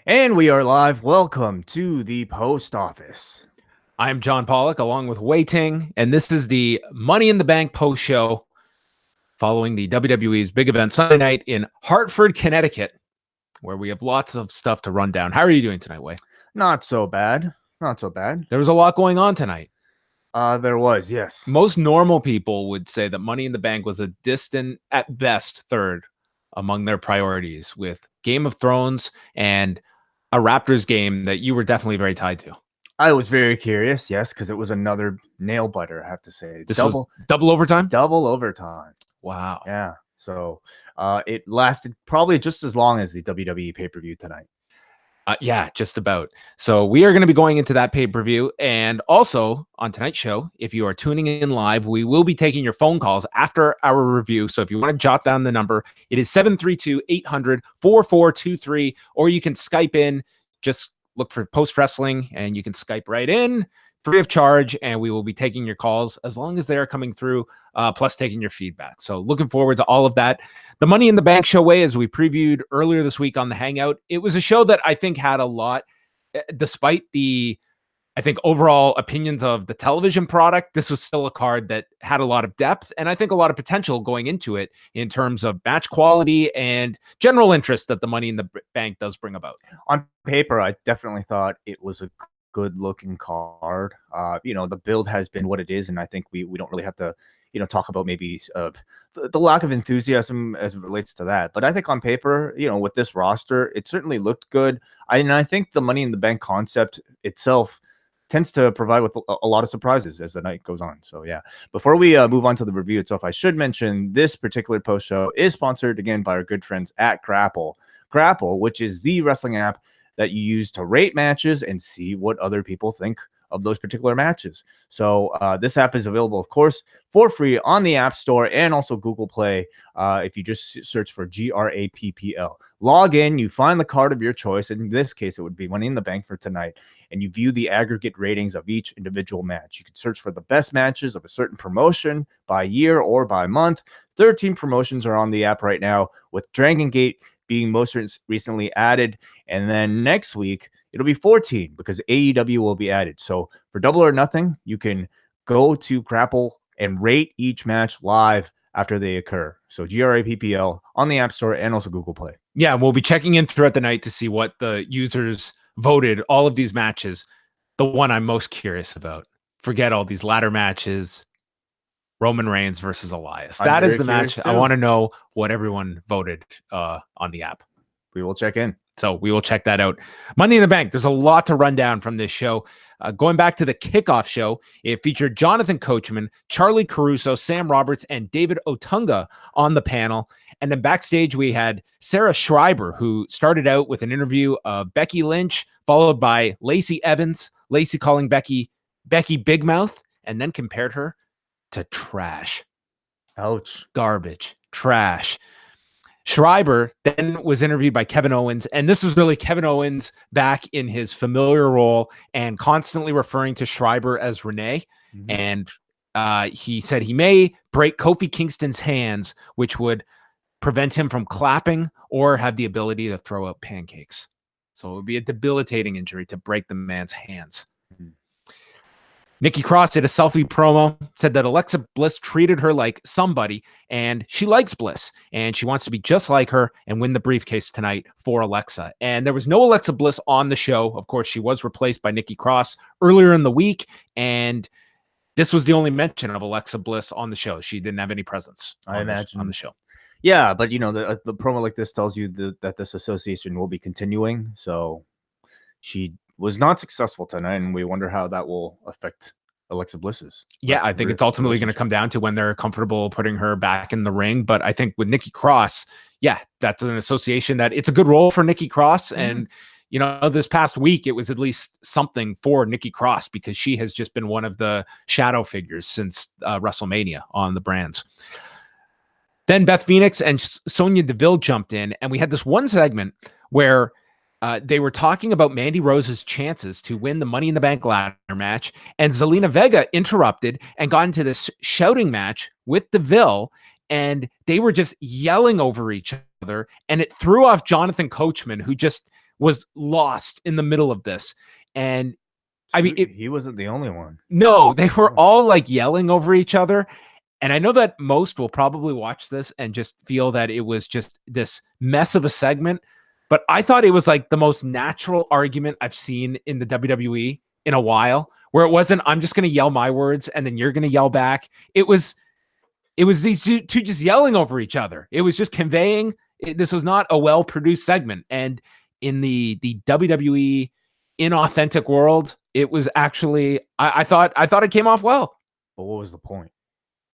And we are live. Welcome to the post office. I'm John Pollock along with Wei Ting, and this is the Money in the Bank post show following the WWE's big event Sunday night in Hartford, Connecticut, where we have lots of stuff to run down. How are you doing tonight, Wei? Not so bad. Not so bad. There was a lot going on tonight. There was, yes. Most normal people would say that Money in the Bank was a distant, at best, third among their priorities, with Game of Thrones and a Raptors game that you were definitely very tied to. I was very curious, yes, because it was another nail biter, I have to say. This was double overtime? Double overtime. Wow. Yeah. So it lasted probably just as long as the WWE pay-per-view tonight. Yeah, just about. So we are going to be going into that pay-per-view. And also on tonight's show, if you are tuning in live, we will be taking your phone calls after our review. So if you want to jot down the number, it is 732-800-4423, or you can Skype in. Just look for Post Wrestling and you can Skype right in, free of charge, and we will be taking your calls as long as they are coming through, plus taking your feedback. So looking forward to all of that. The Money in the Bank show, Way, as we previewed earlier this week on the Hangout, it was a show that I think had a lot, despite the, I think, overall opinions of the television product, this was still a card that had a lot of depth and I think a lot of potential going into it in terms of match quality and general interest that the Money in the Bank does bring about. On paper, I definitely thought it was a good looking card. The build has been what it is, and I think we don't really have to talk about maybe the lack of enthusiasm as it relates to that. But I think on paper, with this roster, it certainly looked good. I think the Money in the Bank concept itself tends to provide with a lot of surprises as the night goes on. So yeah, before we move on to the review itself, I should mention this particular post show is sponsored again by our good friends at Grapple, which is the wrestling app that you use to rate matches and see what other people think of those particular matches. So this app is available, of course, for free on the App Store and also Google Play. If you just search for GRAPPL, log in, you find the card of your choice. In this case, it would be Money in the Bank for tonight, and you view the aggregate ratings of each individual match. You can search for the best matches of a certain promotion by year or by month. 13 promotions are on the app right now, with Dragon Gate being most recently added. And then next week, it'll be 14 because AEW will be added. So for Double or Nothing, you can go to Grapple and rate each match live after they occur. So GRAPPL on the App Store and also Google Play. Yeah, we'll be checking in throughout the night to see what the users voted. All of these matches, the one I'm most curious about. Forget all these ladder matches. Roman Reigns versus Elias. That is the match. I want to know what everyone voted on the app. We will check in. So we will check that out. Money in the Bank. There's a lot to run down from this show. Going back to the kickoff show, it featured Jonathan Coachman, Charlie Caruso, Sam Roberts, and David Otunga on the panel. And then backstage, we had Sarah Schreiber, who started out with an interview of Becky Lynch, followed by Lacey Evans. Lacey calling Becky Big Mouth, and then compared her to trash. Ouch. Garbage. Trash. Schreiber then was interviewed by Kevin Owens, and this was really Kevin Owens back in his familiar role and constantly referring to Schreiber as Renee. Mm-hmm. And he said he may break Kofi Kingston's hands, which would prevent him from clapping or have the ability to throw out pancakes. So it would be a debilitating injury to break the man's hands. Mm-hmm. Nikki Cross did a selfie promo, said that Alexa Bliss treated her like somebody, and she likes Bliss, and she wants to be just like her and win the briefcase tonight for Alexa. And there was no Alexa Bliss on the show. Of course, she was replaced by Nikki Cross earlier in the week, and this was the only mention of Alexa Bliss on the show. She didn't have any presence, I imagine, on the show. Yeah, but the promo like this tells you that this association will be continuing. So she was not successful tonight, and we wonder how that will affect Alexa Bliss's. Yeah, I think it's ultimately going to come down to when they're comfortable putting her back in the ring. But I think with Nikki Cross, yeah, that's an association that it's a good role for Nikki Cross. Mm-hmm. And, this past week, it was at least something for Nikki Cross because she has just been one of the shadow figures since WrestleMania on the brands. Then Beth Phoenix and Sonya Deville jumped in, and we had this one segment where they were talking about Mandy Rose's chances to win the Money in the Bank ladder match, and Zelina Vega interrupted and got into this shouting match with Deville, and they were just yelling over each other, and it threw off Jonathan Coachman, who just was lost in the middle of this. And I mean, he wasn't the only one. No, they were all like yelling over each other. And I know that most will probably watch this and just feel that it was just this mess of a segment. But I thought it was like the most natural argument I've seen in the WWE in a while, where it wasn't, I'm just going to yell my words and then you're going to yell back. It was these two just yelling over each other. It was just conveying. This was not a well-produced segment. And in the WWE inauthentic world, it was actually, I thought it came off well. But what was the point?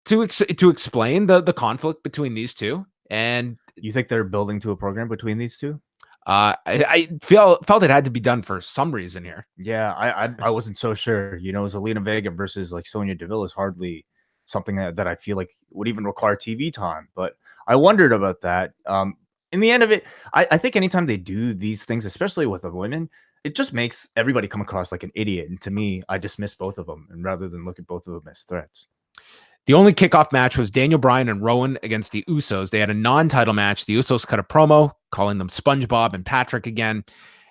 To explain the conflict between these two. And you think they're building to a program between these two? I felt it had to be done for some reason here. Yeah, I wasn't so sure. You know, Zelina Vega versus like Sonya Deville is hardly something that I feel like would even require TV time. But I wondered about that. In the end of it, I think anytime they do these things, especially with the women, it just makes everybody come across like an idiot. And to me, I dismiss both of them, and rather than look at both of them as threats. The only kickoff match was Daniel Bryan and Rowan against the Usos. They had a non-title match. The Usos cut a promo calling them SpongeBob and Patrick again.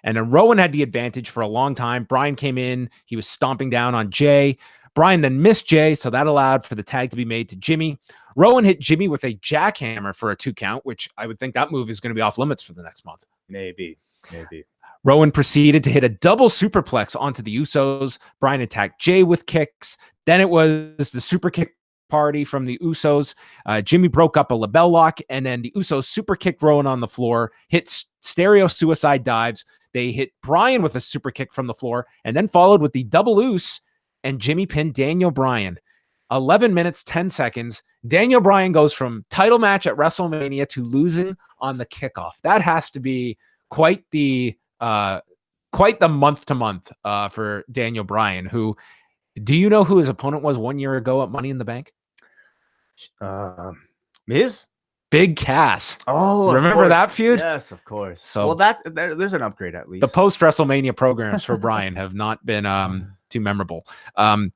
And then Rowan had the advantage for a long time. Bryan came in. He was stomping down on Jay. Bryan then missed Jay, so that allowed for the tag to be made to Jimmy. Rowan hit Jimmy with a jackhammer for a 2 count, which I would think that move is going to be off limits for the next month. Maybe. Rowan proceeded to hit a double superplex onto the Usos. Bryan attacked Jay with kicks. Then it was the super kick party from the Usos. Jimmy broke up a label lock, and then the Usos super kicked Rowan on the floor, hit stereo suicide dives. They hit Bryan with a super kick from the floor, and then followed with the double Us, and Jimmy pinned Daniel Bryan. 11 minutes, 10 seconds. Daniel Bryan goes from title match at WrestleMania to losing on the kickoff. That has to be quite the month to month for Daniel Bryan, who, do you know who his opponent was 1 year ago at Money in the Bank? Miz? Big Cass. Oh, remember that feud? Yes, of course. So well, there's an upgrade at least. The post WrestleMania programs for Bryan have not been too memorable. I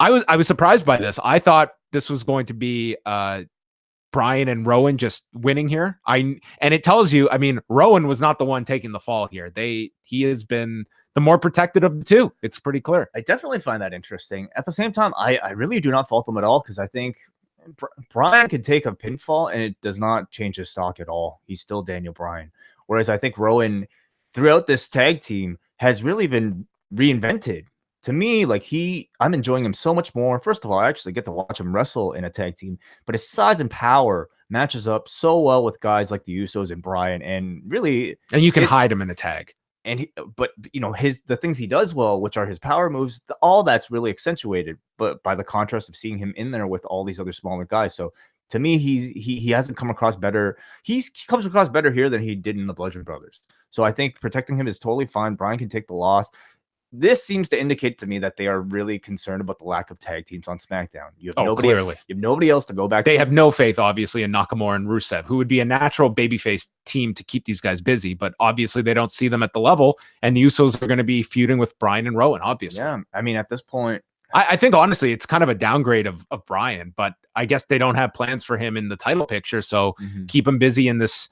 was surprised by this. I thought this was going to be Bryan and Rowan just winning here. And it tells you, I mean, Rowan was not the one taking the fall here. He has been the more protected of the two. It's pretty clear. I definitely find that interesting. At the same time, I really do not fault them at all, because I think Bryan could take a pinfall and it does not change his stock at all. He's still Daniel Bryan. Whereas I think Rowan, throughout this tag team, has really been reinvented. To me, like I'm enjoying him so much more. First of all, I actually get to watch him wrestle in a tag team, but his size and power matches up so well with guys like the Usos and Bryan, and really, and you can hide him in a tag. And but you know, the things he does well, which are his power moves, all that's really accentuated, but by the contrast of seeing him in there with all these other smaller guys. So to me, he hasn't come across better. He comes across better here than he did in the Bludgeon Brothers. So I think protecting him is totally fine. Bryan can take the loss. This seems to indicate to me that they are really concerned about the lack of tag teams on SmackDown. You have clearly. You have nobody else to go back. They have no faith, obviously, in Nakamura and Rusev, who would be a natural babyface team to keep these guys busy. But obviously, they don't see them at the level. And the Usos are going to be feuding with Bryan and Rowan, obviously. Yeah, I mean, at this point, I think, honestly, it's kind of a downgrade of Bryan. But I guess they don't have plans for him in the title picture. So keep him busy in this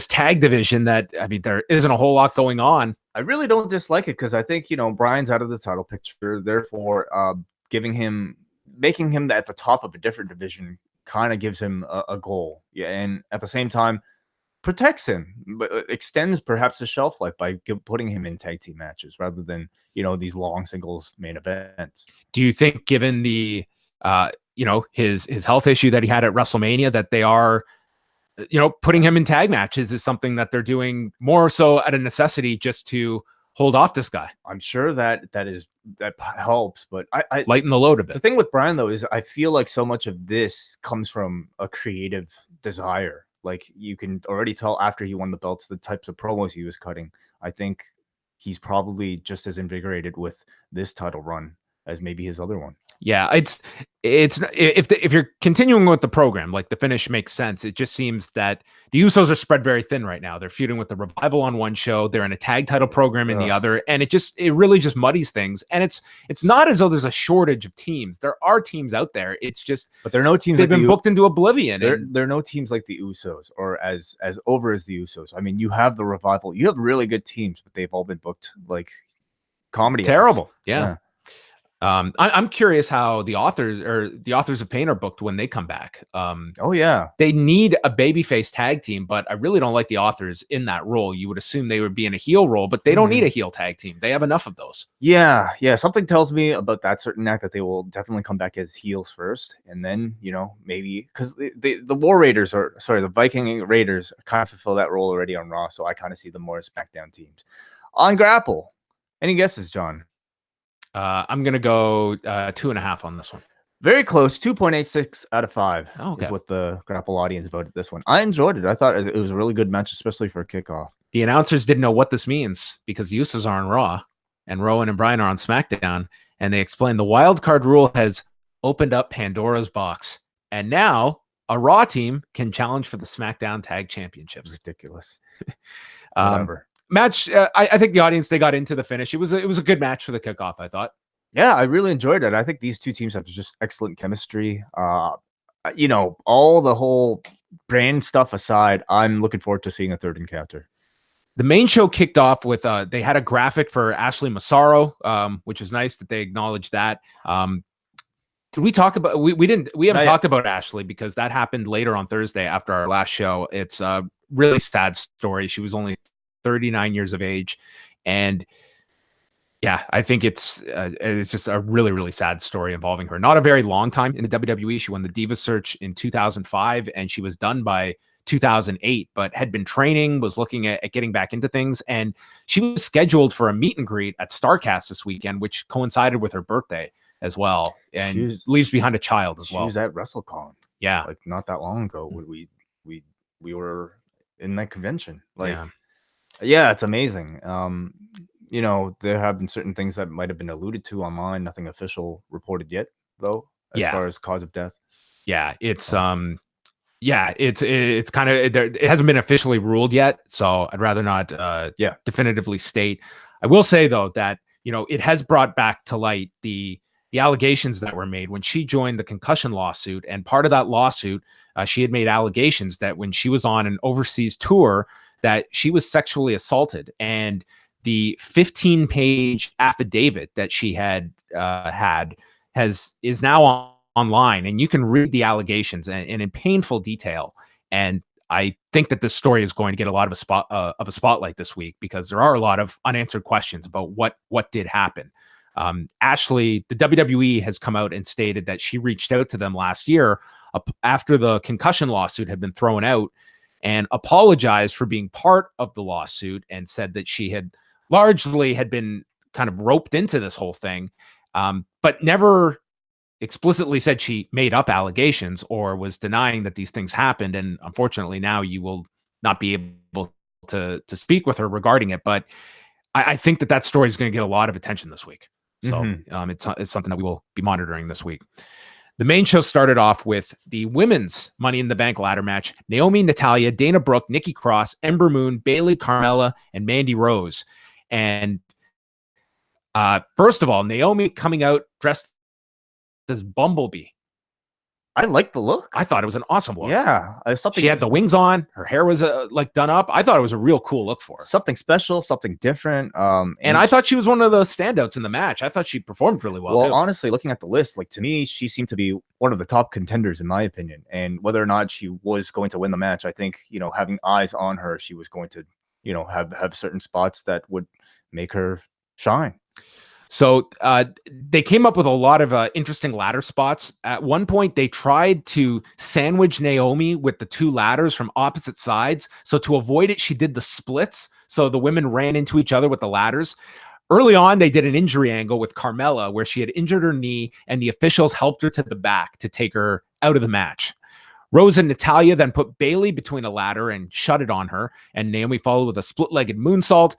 tag division that, I mean, there isn't a whole lot going on. I really don't dislike it, because I think, you know, Bryan's out of the title picture. Therefore, making him at the top of a different division kind of gives him a goal. Yeah. And at the same time, protects him, but extends perhaps his shelf life by putting him in tag team matches rather than, you know, these long singles main events. Do you think, given the, you know, his health issue that he had at WrestleMania, that they are, you know, putting him in tag matches is something that they're doing more so at a necessity just to hold off this guy? I'm sure that helps, but I lighten the load a bit. The thing with Bryan, though, is I feel like so much of this comes from a creative desire. Like, you can already tell after he won the belts, the types of promos he was cutting. I think he's probably just as invigorated with this title run as maybe his other one. Yeah, it's if you're continuing with the program, like the finish makes sense. It just seems that the Usos are spread very thin right now. They're feuding with the Revival on one show, they're in a tag title program in the other, and it really just muddies things. And it's not as though there's a shortage of teams. There are teams out there. It's just, but there are no teams. They've been booked into oblivion. There are no teams like the Usos or as over as the Usos. I mean, you have the Revival. You have really good teams, but they've all been booked like comedy. Terrible. Acts. Yeah. I'm curious how the authors of pain are booked when they come back. Oh yeah, they need a babyface tag team, but I really don't like the authors in that role. You would assume they would be in a heel role, but they don't need a heel tag team. They have enough of those. Yeah. Something tells me about that certain act that they will definitely come back as heels first, and then maybe because the War Raiders the Viking Raiders kind of fulfill that role already on Raw, so I kind of see them more as SmackDown teams. On Grapple, any guesses, John? I'm going to go 2.5 on this one. Very close. 2.86 out of 5 okay. is what the Grapple audience voted this one. I enjoyed it. I thought it was a really good match, especially for a kickoff. The announcers didn't know what this means because the Usos are on Raw and Rowan and Bryan are on SmackDown, and they explained the wild card rule has opened up Pandora's box, and now a Raw team can challenge for the SmackDown Tag Championships. Ridiculous. Whatever. Match, I think the audience, they got into the finish. It was a good match for the kickoff, I thought. Yeah, I really enjoyed it. I think these two teams have just excellent chemistry. All the whole brand stuff aside, I'm looking forward to seeing a third encounter. The main show kicked off with they had a graphic for Ashley Massaro, which is nice that they acknowledged that. Did we talk about we haven't talked about Ashley because that happened later on Thursday after our last show. It's a really sad story. She was only 39 years of age, and yeah, I think it's just a really, really sad story involving her. Not a very long time in the WWE. She won the Diva Search in 2005, and she was done by 2008, but had been training, was looking at getting back into things, and she was scheduled for a meet and greet at StarCast this weekend, which coincided with her birthday as well, and leaves behind a child as well. She was at WrestleCon, yeah, like not that long ago. We were in that convention, like. Yeah, it's amazing. There have been certain things that might have been alluded to online. Nothing official reported yet, though, as far as cause of death. Yeah, it's kind of it hasn't been officially ruled yet, so I'd rather not definitively state. I will say though that it has brought back to light the allegations that were made when she joined the concussion lawsuit, and part of that lawsuit, she had made allegations that when she was on an overseas tour, that she was sexually assaulted, and the 15-page affidavit that she had is now online, and you can read the allegations and in painful detail. And I think that this story is going to get a lot of a spotlight this week because there are a lot of unanswered questions about what did happen. Ashley, the WWE has come out and stated that she reached out to them last year after the concussion lawsuit had been thrown out, and apologized for being part of the lawsuit, and said that she had largely been kind of roped into this whole thing, but never explicitly said she made up allegations or was denying that these things happened. And unfortunately, now you will not be able to speak with her regarding it. But I think that story is going to get a lot of attention this week. So it's something that we will be monitoring this week. The main show started off with the women's Money in the Bank ladder match. Naomi, Natalya, Dana Brooke, Nikki Cross, Ember Moon, Bayley, Carmela, and Mandy Rose. And first of all, Naomi coming out dressed as Bumblebee. I like the look. I thought it was an awesome look. Yeah. She had the wings on. Her hair was done up. I thought it was a real cool look for her. Something special, something different. And I thought she was one of the standouts in the match. I thought she performed really well. Well, honestly, looking at the list, to me, she seemed to be one of the top contenders in my opinion. And whether or not she was going to win the match, I think, having eyes on her, she was going to, have certain spots that would make her shine. So they came up with a lot of interesting ladder spots. At one point, they tried to sandwich Naomi with the two ladders from opposite sides. So to avoid it, she did the splits. So the women ran into each other with the ladders. Early on, they did an injury angle with Carmela where she had injured her knee, and the officials helped her to the back to take her out of the match. Rose and Natalya then put Bayley between a ladder and shut it on her, and Naomi followed with a split-legged moonsault.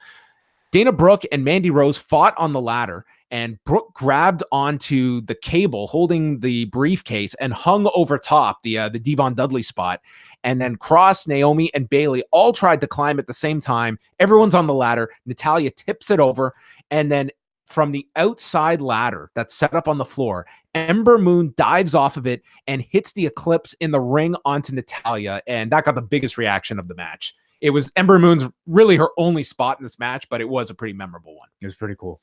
Dana Brooke and Mandy Rose fought on the ladder, and Brooke grabbed onto the cable holding the briefcase and hung over top the Devon Dudley spot. And then Cross, Naomi, and Bayley all tried to climb at the same time. Everyone's on the ladder. Natalya tips it over. And then from the outside ladder that's set up on the floor, Ember Moon dives off of it and hits the Eclipse in the ring onto Natalya. And that got the biggest reaction of the match. It was Ember Moon's really her only spot in this match, but it was a pretty memorable one. It was pretty cool.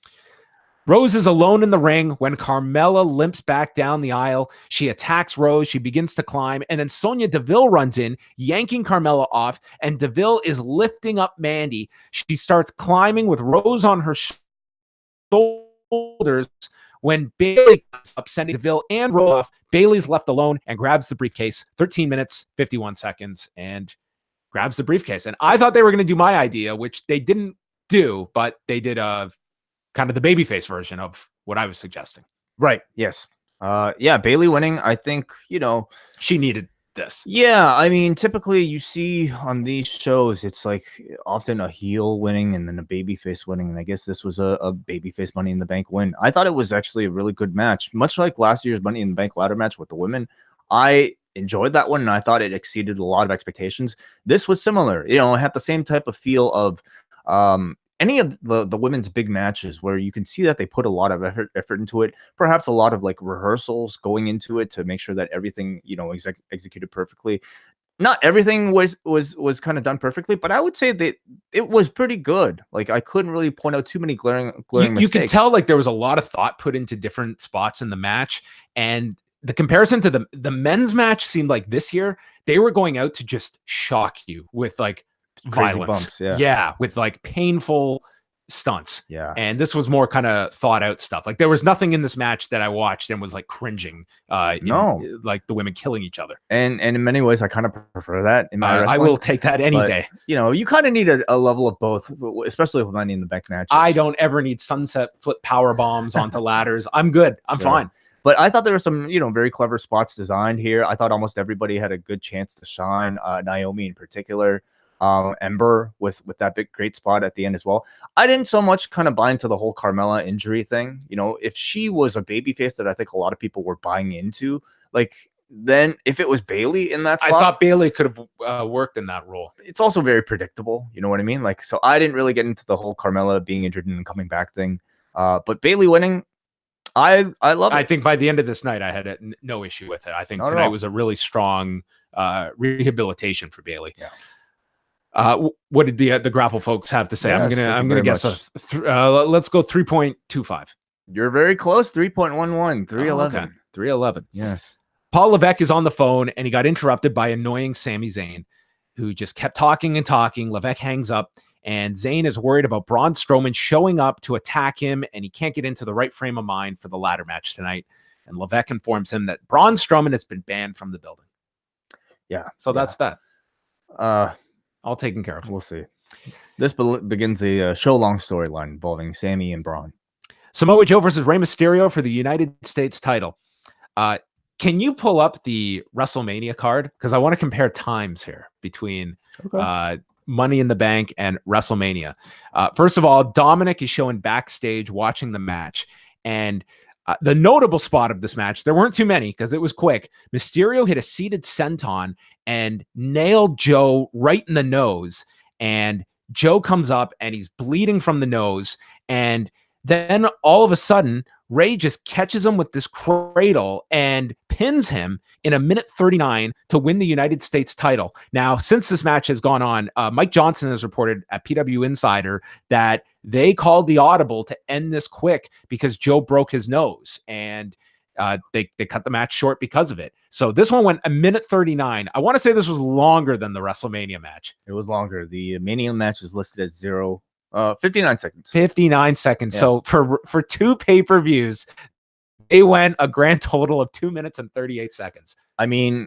Rose is alone in the ring when Carmela limps back down the aisle. She attacks Rose. She begins to climb. And then Sonya Deville runs in, yanking Carmela off. And Deville is lifting up Mandy. She starts climbing with Rose on her shoulders when Bayley comes up, sending Deville and Rose off. Bayley's left alone and grabs the briefcase. 13 minutes, 51 seconds, and grabs the briefcase. And I thought they were going to do my idea, which they didn't do, but they did kind of the babyface version of what I was suggesting. Right. Yes. Yeah. Bayley winning. I think, she needed this. Yeah. I mean, typically you see on these shows, it's like often a heel winning and then a babyface winning. And I guess this was a babyface Money in the Bank win. I thought it was actually a really good match, much like last year's Money in the Bank ladder match with the women. I enjoyed that one and I thought it exceeded a lot of expectations. This was similar. It had the same type of feel of, any of the women's big matches where you can see that they put a lot of effort into it, perhaps a lot of like rehearsals going into it to make sure that everything, is executed perfectly. Not everything was kind of done perfectly, but I would say that it was pretty good. Like I couldn't really point out too many glaring mistakes. You can tell like there was a lot of thought put into different spots in the match, and the comparison to the men's match seemed like this year they were going out to just shock you with like crazy violence. bumps, yeah, with like painful stunts. Yeah. And this was more kind of thought out stuff. Like there was nothing in this match that I watched and was like cringing. No. Like the women killing each other. And in many ways, I kind of prefer that in my wrestling. I will take that any day. You kind of need a level of both, especially with Money in the Bank matches. I don't ever need sunset flip power bombs onto ladders. I'm good. I'm fine. But I thought there were some, very clever spots designed here. I thought almost everybody had a good chance to shine. Naomi in particular. Ember with that great spot at the end as well. I didn't so much kind of buy into the whole Carmela injury thing. If she was a babyface that I think a lot of people were buying into, like then if it was Bayley in that spot, I thought Bayley could have worked in that role. It's also very predictable. You know what I mean? Like, so I didn't really get into the whole Carmela being injured and coming back thing. But Bayley winning, I love it. I think by the end of this night, I had no issue with it. I think tonight was a really strong rehabilitation for Bayley. Yeah. What did the grapple folks have to say? Yes, I'm gonna guess let's go 3.25. You're very close. 3.11, 311. Okay. 311. Yes. Paul Levesque is on the phone and he got interrupted by annoying Sami Zayn, who just kept talking and talking. Levesque hangs up and Zayn is worried about Braun Strowman showing up to attack him and he can't get into the right frame of mind for the ladder match tonight. And Levesque informs him that Braun Strowman has been banned from the building. Yeah. So that's that. All taken care of. We'll see. This begins a show-long storyline involving Sami and Braun. Samoa Joe versus Rey Mysterio for the United States title. Can you pull up the WrestleMania card? Because I want to compare times here between Money in the Bank and WrestleMania. First of all, Dominic is showing backstage watching the match. And the notable spot of this match, there weren't too many because it was quick. Mysterio hit a seated senton and nailed Joe right in the nose. And Joe comes up and he's bleeding from the nose. And then all of a sudden, Rey just catches him with this cradle and pins him in 1:39 to win the United States title. Now, since this match has gone on, Mike Johnson has reported at PW Insider that they called the audible to end this quick because Joe broke his nose, and they cut the match short because of it. So this one went 1:39. I want to say this was longer than the WrestleMania match. It was longer. The Mania match is listed as 59 seconds. 59 seconds. Yeah. So for two pay-per-views, they went a grand total of 2 minutes and 38 seconds. I mean,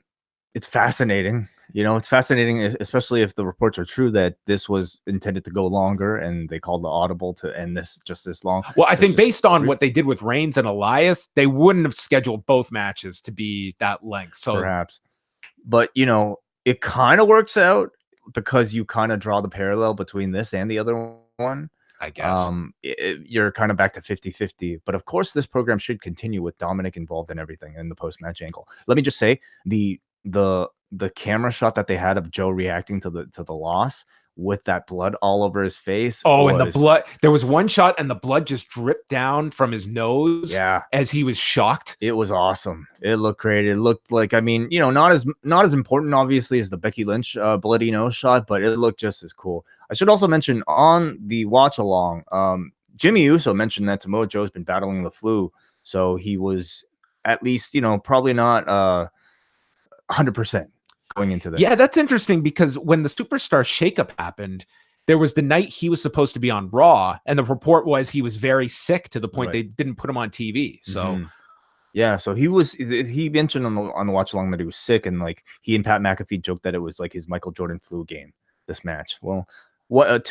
it's fascinating. It's fascinating, especially if the reports are true that this was intended to go longer and they called the audible to end this just this long. Well, I think based on what they did with Reigns and Elias, they wouldn't have scheduled both matches to be that length. So perhaps. But, it kind of works out because you kind of draw the parallel between this and the other one. I guess. You're kind of back to 50-50. But of course, this program should continue with Dominic involved in everything in the post-match angle. Let me just say the camera shot that they had of Joe reacting to the loss with that blood all over his face. And the blood. There was one shot, and the blood just dripped down from his nose. Yeah, as he was shocked. It was awesome. It looked great. It looked like, I mean, not as important, obviously, as the Becky Lynch bloody nose shot, but it looked just as cool. I should also mention on the watch along, Jimmy Uso mentioned that Samoa Joe's been battling the flu, so he was at least, probably not 100% going into this. Yeah, that's interesting, because when the superstar shakeup happened, there was the night he was supposed to be on Raw, and the report was he was very sick to the point they didn't put him on TV. So, yeah, so he mentioned on the watch along that he was sick, and like he and Pat McAfee joked that it was like his Michael Jordan flu game, this match. Well, 1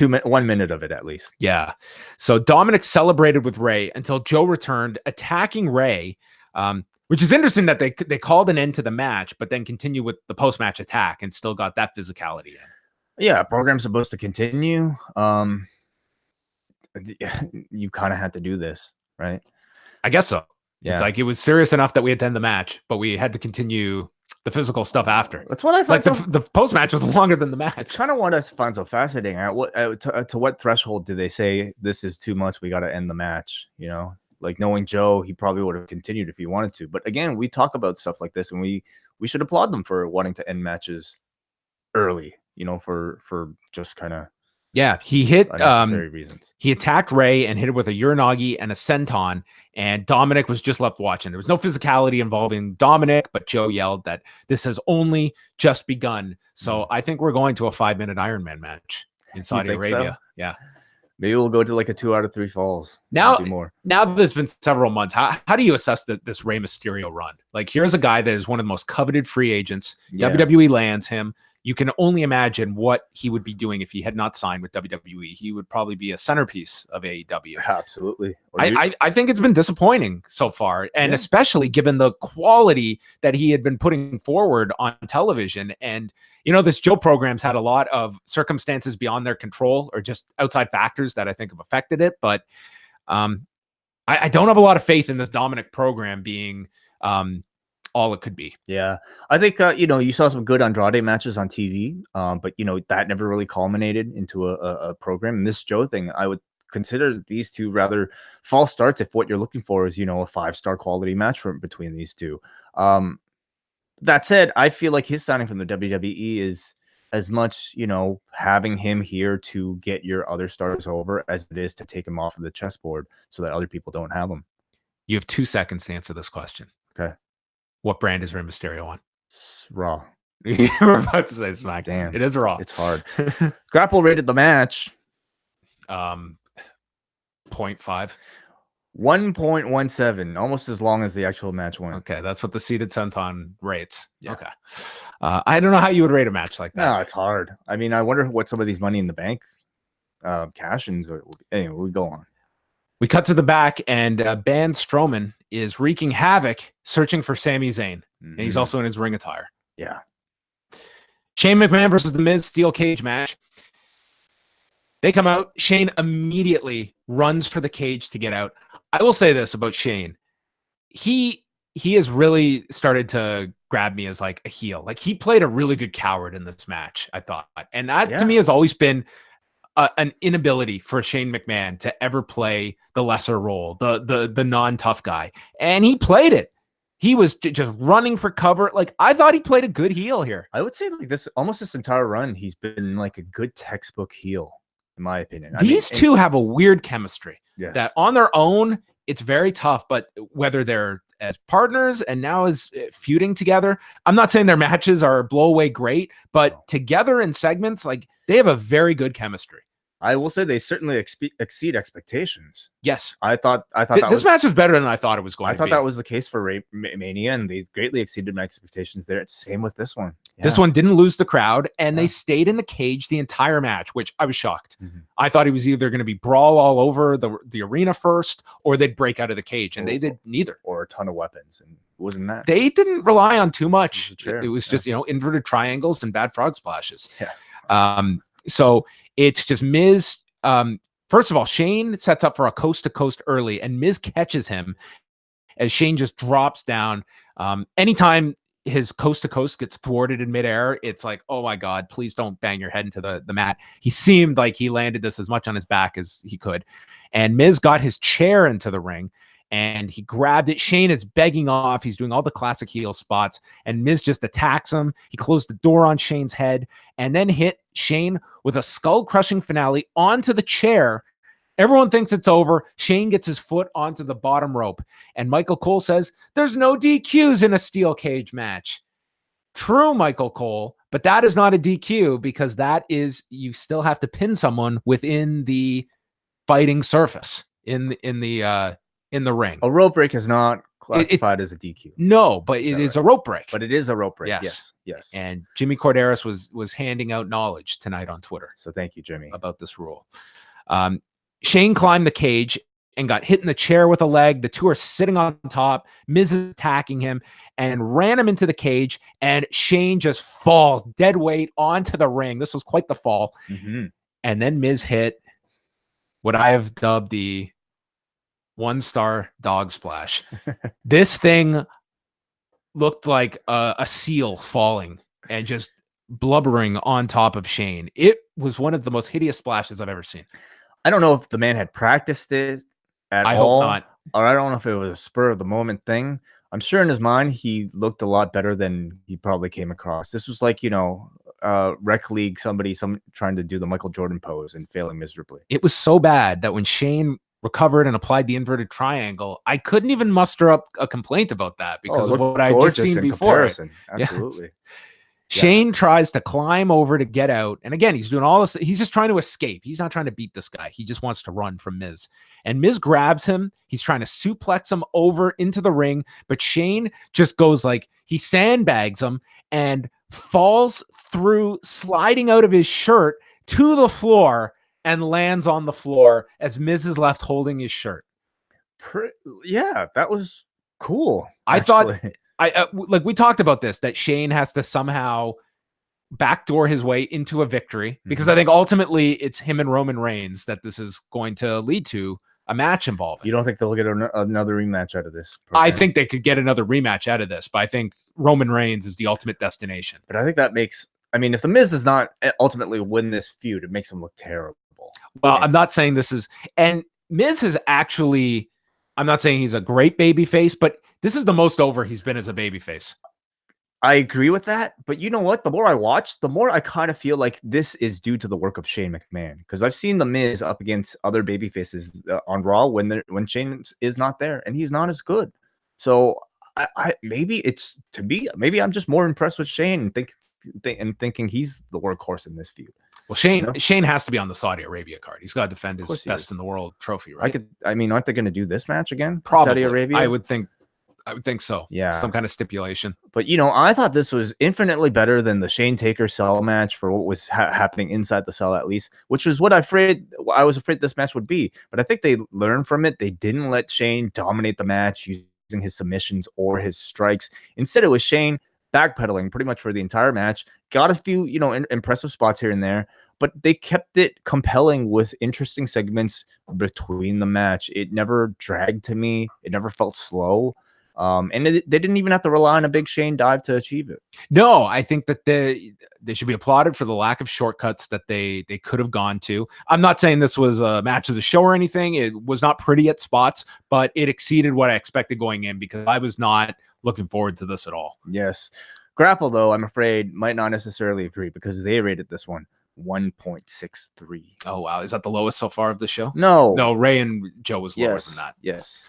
minute of it at least. Yeah. So Dominic celebrated with Rey until Joe returned, attacking Rey, which is interesting that they called an end to the match, but then continued with the post-match attack and still got that physicality in. Yeah, program's supposed to continue. You kind of had to do this, right? I guess so. Yeah. It's like it was serious enough that we had to end the match, but we had to continue the physical stuff after. That's what I find. Like the post-match was longer than the match. It's kind of what I find so fascinating. To what threshold do they say this is too much? We got to end the match. Like knowing Joe, he probably would have continued if he wanted to. But again, we talk about stuff like this, and we should applaud them for wanting to end matches early. For just kind of he hit unnecessary reasons. He attacked Rey and hit it with a Uranagi and a senton, and Dominic was just left watching. There was no physicality involving Dominic, but Joe yelled that this has only just begun. So I think we're going to a 5-minute Iron Man match in Saudi Arabia. So? Yeah. Maybe we'll go to like a 2 out of 3 falls. Now that there's been several months, how do you assess this Rey Mysterio run? Like, here's a guy that is one of the most coveted free agents. Yeah. WWE lands him. You can only imagine what he would be doing if he had not signed with WWE. He would probably be a centerpiece of AEW. Absolutely. I think it's been disappointing so far, and especially given the quality that he had been putting forward on television. And, this Joe program's had a lot of circumstances beyond their control or just outside factors that I think have affected it. But I don't have a lot of faith in this Dominic program being all it could be. Yeah, I think you saw some good Andrade matches on TV, but that never really culminated into a program. And this Joe thing, I would consider these two rather false starts if what you're looking for is a 5-star quality match between these two. That said, I feel like his signing from the WWE is as much having him here to get your other stars over as it is to take him off of the chessboard so that other people don't have him. You have 2 seconds to answer this question. Okay. What brand is Rey Mysterio on? Raw. We're about to say SmackDown. Damn. It is Raw. It's hard. Grapple rated the match. 0.5. 1.17. Almost as long as the actual match went. Okay, that's what the seated senton rates. Yeah. Okay. I don't know how you would rate a match like that. No, it's hard. I mean, I wonder what some of these Money in the Bank cash-ins are. Anyway, we go on. We cut to the back, and Baron Strowman is wreaking havoc, searching for Sami Zayn. And he's also in his ring attire. Yeah. Shane McMahon versus The Miz steel cage match. They come out. Shane immediately runs for the cage to get out. I will say this about Shane. He has really started to grab me as like a heel. Like, he played a really good coward in this match, I thought. And that to me has always been an inability for Shane McMahon to ever play the lesser role, the non-tough guy. And he played it. He was just running for cover. Like, I thought he played a good heel here. I would say like this entire run, he's been like a good textbook heel, in my opinion. These two have a weird chemistry that on their own, it's very tough. But whether they're as partners and now as feuding together, I'm not saying their matches are blow away great, but together in segments, like, they have a very good chemistry. I will say they certainly exceed expectations. Yes. I thought this match was better than I thought it was going to be. I thought that was the case for Mania, and they greatly exceeded my expectations there. It's same with this one. Yeah. This one didn't lose the crowd, and they stayed in the cage the entire match, which I was shocked. I thought it was either going to be brawl all over the arena first, or they'd break out of the cage, and they did neither. Or a ton of weapons, and wasn't that? They didn't rely on too much. It was just inverted triangles and bad frog splashes. Yeah. So it's just Miz First of all, Shane sets up for a coast to coast early, and Miz catches him as Shane just drops down. Anytime his coast to coast gets thwarted in midair, it's like, oh my God, please don't bang your head into the mat. He seemed like he landed this as much on his back as he could. And Miz got his chair into the ring and he grabbed it. Shane is begging off. He's doing all the classic heel spots, and Miz just attacks him. He closed the door on Shane's head and then hit Shane with a skull crushing finale onto the chair. Everyone thinks it's over. Shane gets his foot onto the bottom rope. And Michael Cole says, there's no DQs in a steel cage match. True, Michael Cole, but that is not a DQ because that is, you still have to pin someone within the fighting surface in the ring. A rope break is not classified as a DQ. No, but it is a rope break. But it is a rope break. Yes. Yes. And Jimmy Corderas was handing out knowledge tonight on Twitter. So thank you, Jimmy, about this rule. Shane climbed the cage and got hit in the chair with a leg. The two are sitting on top. Miz is attacking him and ran him into the cage. And Shane just falls dead weight onto the ring. This was quite the fall. Mm-hmm. And then Miz hit what I have dubbed the 1-star dog splash. This thing looked like a seal falling and just blubbering on top of Shane. It was one of the most hideous splashes I've ever seen. I don't know if the man had practiced it at all. I hope not. Or I don't know if it was a spur of the moment thing. I'm sure in his mind, he looked a lot better than he probably came across. This was like, rec league, somebody trying to do the Michael Jordan pose and failing miserably. It was so bad that when Shane recovered and applied the inverted triangle, I couldn't even muster up a complaint about that because of what I just seen before. Absolutely. Yeah. Shane tries to climb over to get out. And again, he's doing all this. He's just trying to escape. He's not trying to beat this guy. He just wants to run from Miz. And Miz grabs him. He's trying to suplex him over into the ring. But Shane just goes he sandbags him and falls through, sliding out of his shirt to the floor and lands on the floor as Miz is left holding his shirt. Yeah, that was cool. I thought... we talked about this, that Shane has to somehow backdoor his way into a victory because I think ultimately it's him and Roman Reigns that this is going to lead to a match involving. You don't think they'll get another rematch out of this? I think they could get another rematch out of this, but I think Roman Reigns is the ultimate destination. But I think that makes, if the Miz does not ultimately win this feud, it makes him look terrible. Well, I'm not saying this is, and Miz has actually, I'm not saying he's a great babyface, but this is the most over he's been as a babyface. I agree with that, but you know what? The more I watch, the more I kind of feel like this is due to the work of Shane McMahon, because I've seen the Miz up against other babyfaces on Raw when Shane is not there, and he's not as good. So I maybe it's to me. Maybe I'm just more impressed with Shane and thinking he's the workhorse in this feud. Well, Shane has to be on the Saudi Arabia card. He's got to defend his best in the world trophy, right? Aren't they going to do this match again? Probably. Saudi Arabia. I would think so. Yeah. Some kind of stipulation. But, I thought this was infinitely better than the Shane Taker cell match for what was happening inside the cell, at least, which was what I was afraid this match would be. But I think they learned from it. They didn't let Shane dominate the match using his submissions or his strikes. Instead, it was Shane backpedaling pretty much for the entire match. Got a few, impressive spots here and there, but they kept it compelling with interesting segments between the match. It never dragged to me. It never felt slow. And they didn't even have to rely on a big Shane dive to achieve it. No, I think that they should be applauded for the lack of shortcuts that they could have gone to. I'm not saying this was a match of the show or anything. It was not pretty at spots, but it exceeded what I expected going in because I was not looking forward to this at all. Yes. Grapple, though, I'm afraid, might not necessarily agree because they rated this one 1.63. Oh, wow. Is that the lowest so far of the show? No, Ray and Joe was lower than that. Yes.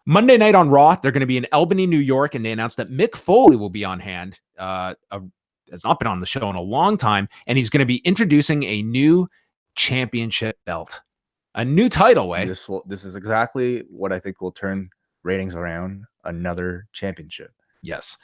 Monday night on Raw, they're going to be in Albany, New York, and they announced that Mick Foley will be on hand. Has not been on the show in a long time, and he's going to be introducing a new championship belt, a new title. This is exactly what I think will turn ratings around. Another championship. Yes.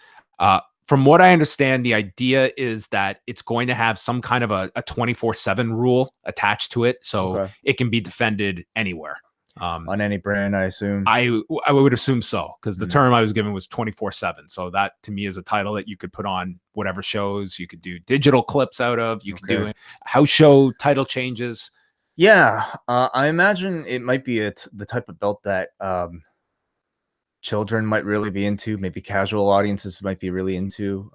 From what I understand, the idea is that it's going to have some kind of a 24/7 rule attached to it, so it can be defended anywhere. On any brand, I assume. I would assume so, because the term I was given was 24/7. So that to me is a title that you could put on whatever shows. You could do digital clips out of. You could do house show title changes. Yeah, I imagine it might be the type of belt that children might really be into, maybe casual audiences might be really into.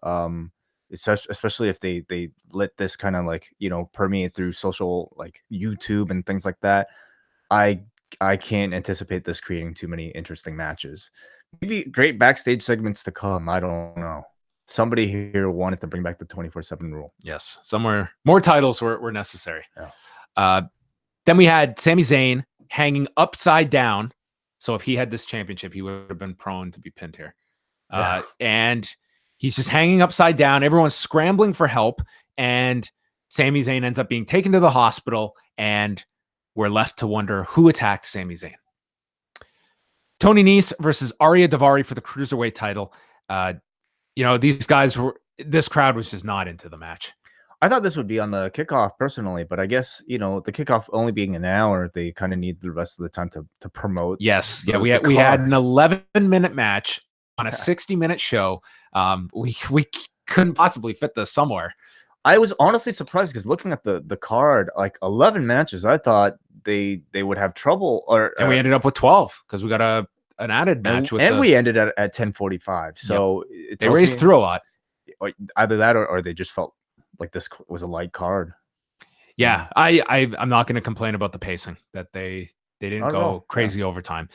Especially if they let this kind of like permeate through social like YouTube and things like that. I I can't anticipate this creating too many interesting matches. Maybe great backstage segments to come. I don't know. Somebody here wanted to bring back the 24/7 rule. Yes, somewhere more titles were necessary. Yeah. Then we had Sami Zayn hanging upside down. So if he had this championship, he would have been prone to be pinned here. And he's just hanging upside down. Everyone's scrambling for help. And Sami Zayn ends up being taken to the hospital. And we're left to wonder who attacked Sami Zayn. Tony Nese versus Arya Daivari for the Cruiserweight title. These guys this crowd was just not into the match. I thought this would be on the kickoff personally, but I guess, the kickoff only being an hour, they kind of need the rest of the time to promote. Yes. We had an 11-minute match on a 60-minute show. We couldn't possibly fit this somewhere. I was honestly surprised because looking at the card, like 11 matches, I thought they would have trouble. And we ended up with 12 because we got an added match. We ended at 10:45. So they raced through a lot. Either that or they just felt like this was a light card. Yeah, I'm not going to complain about the pacing that they didn't go crazy overtime.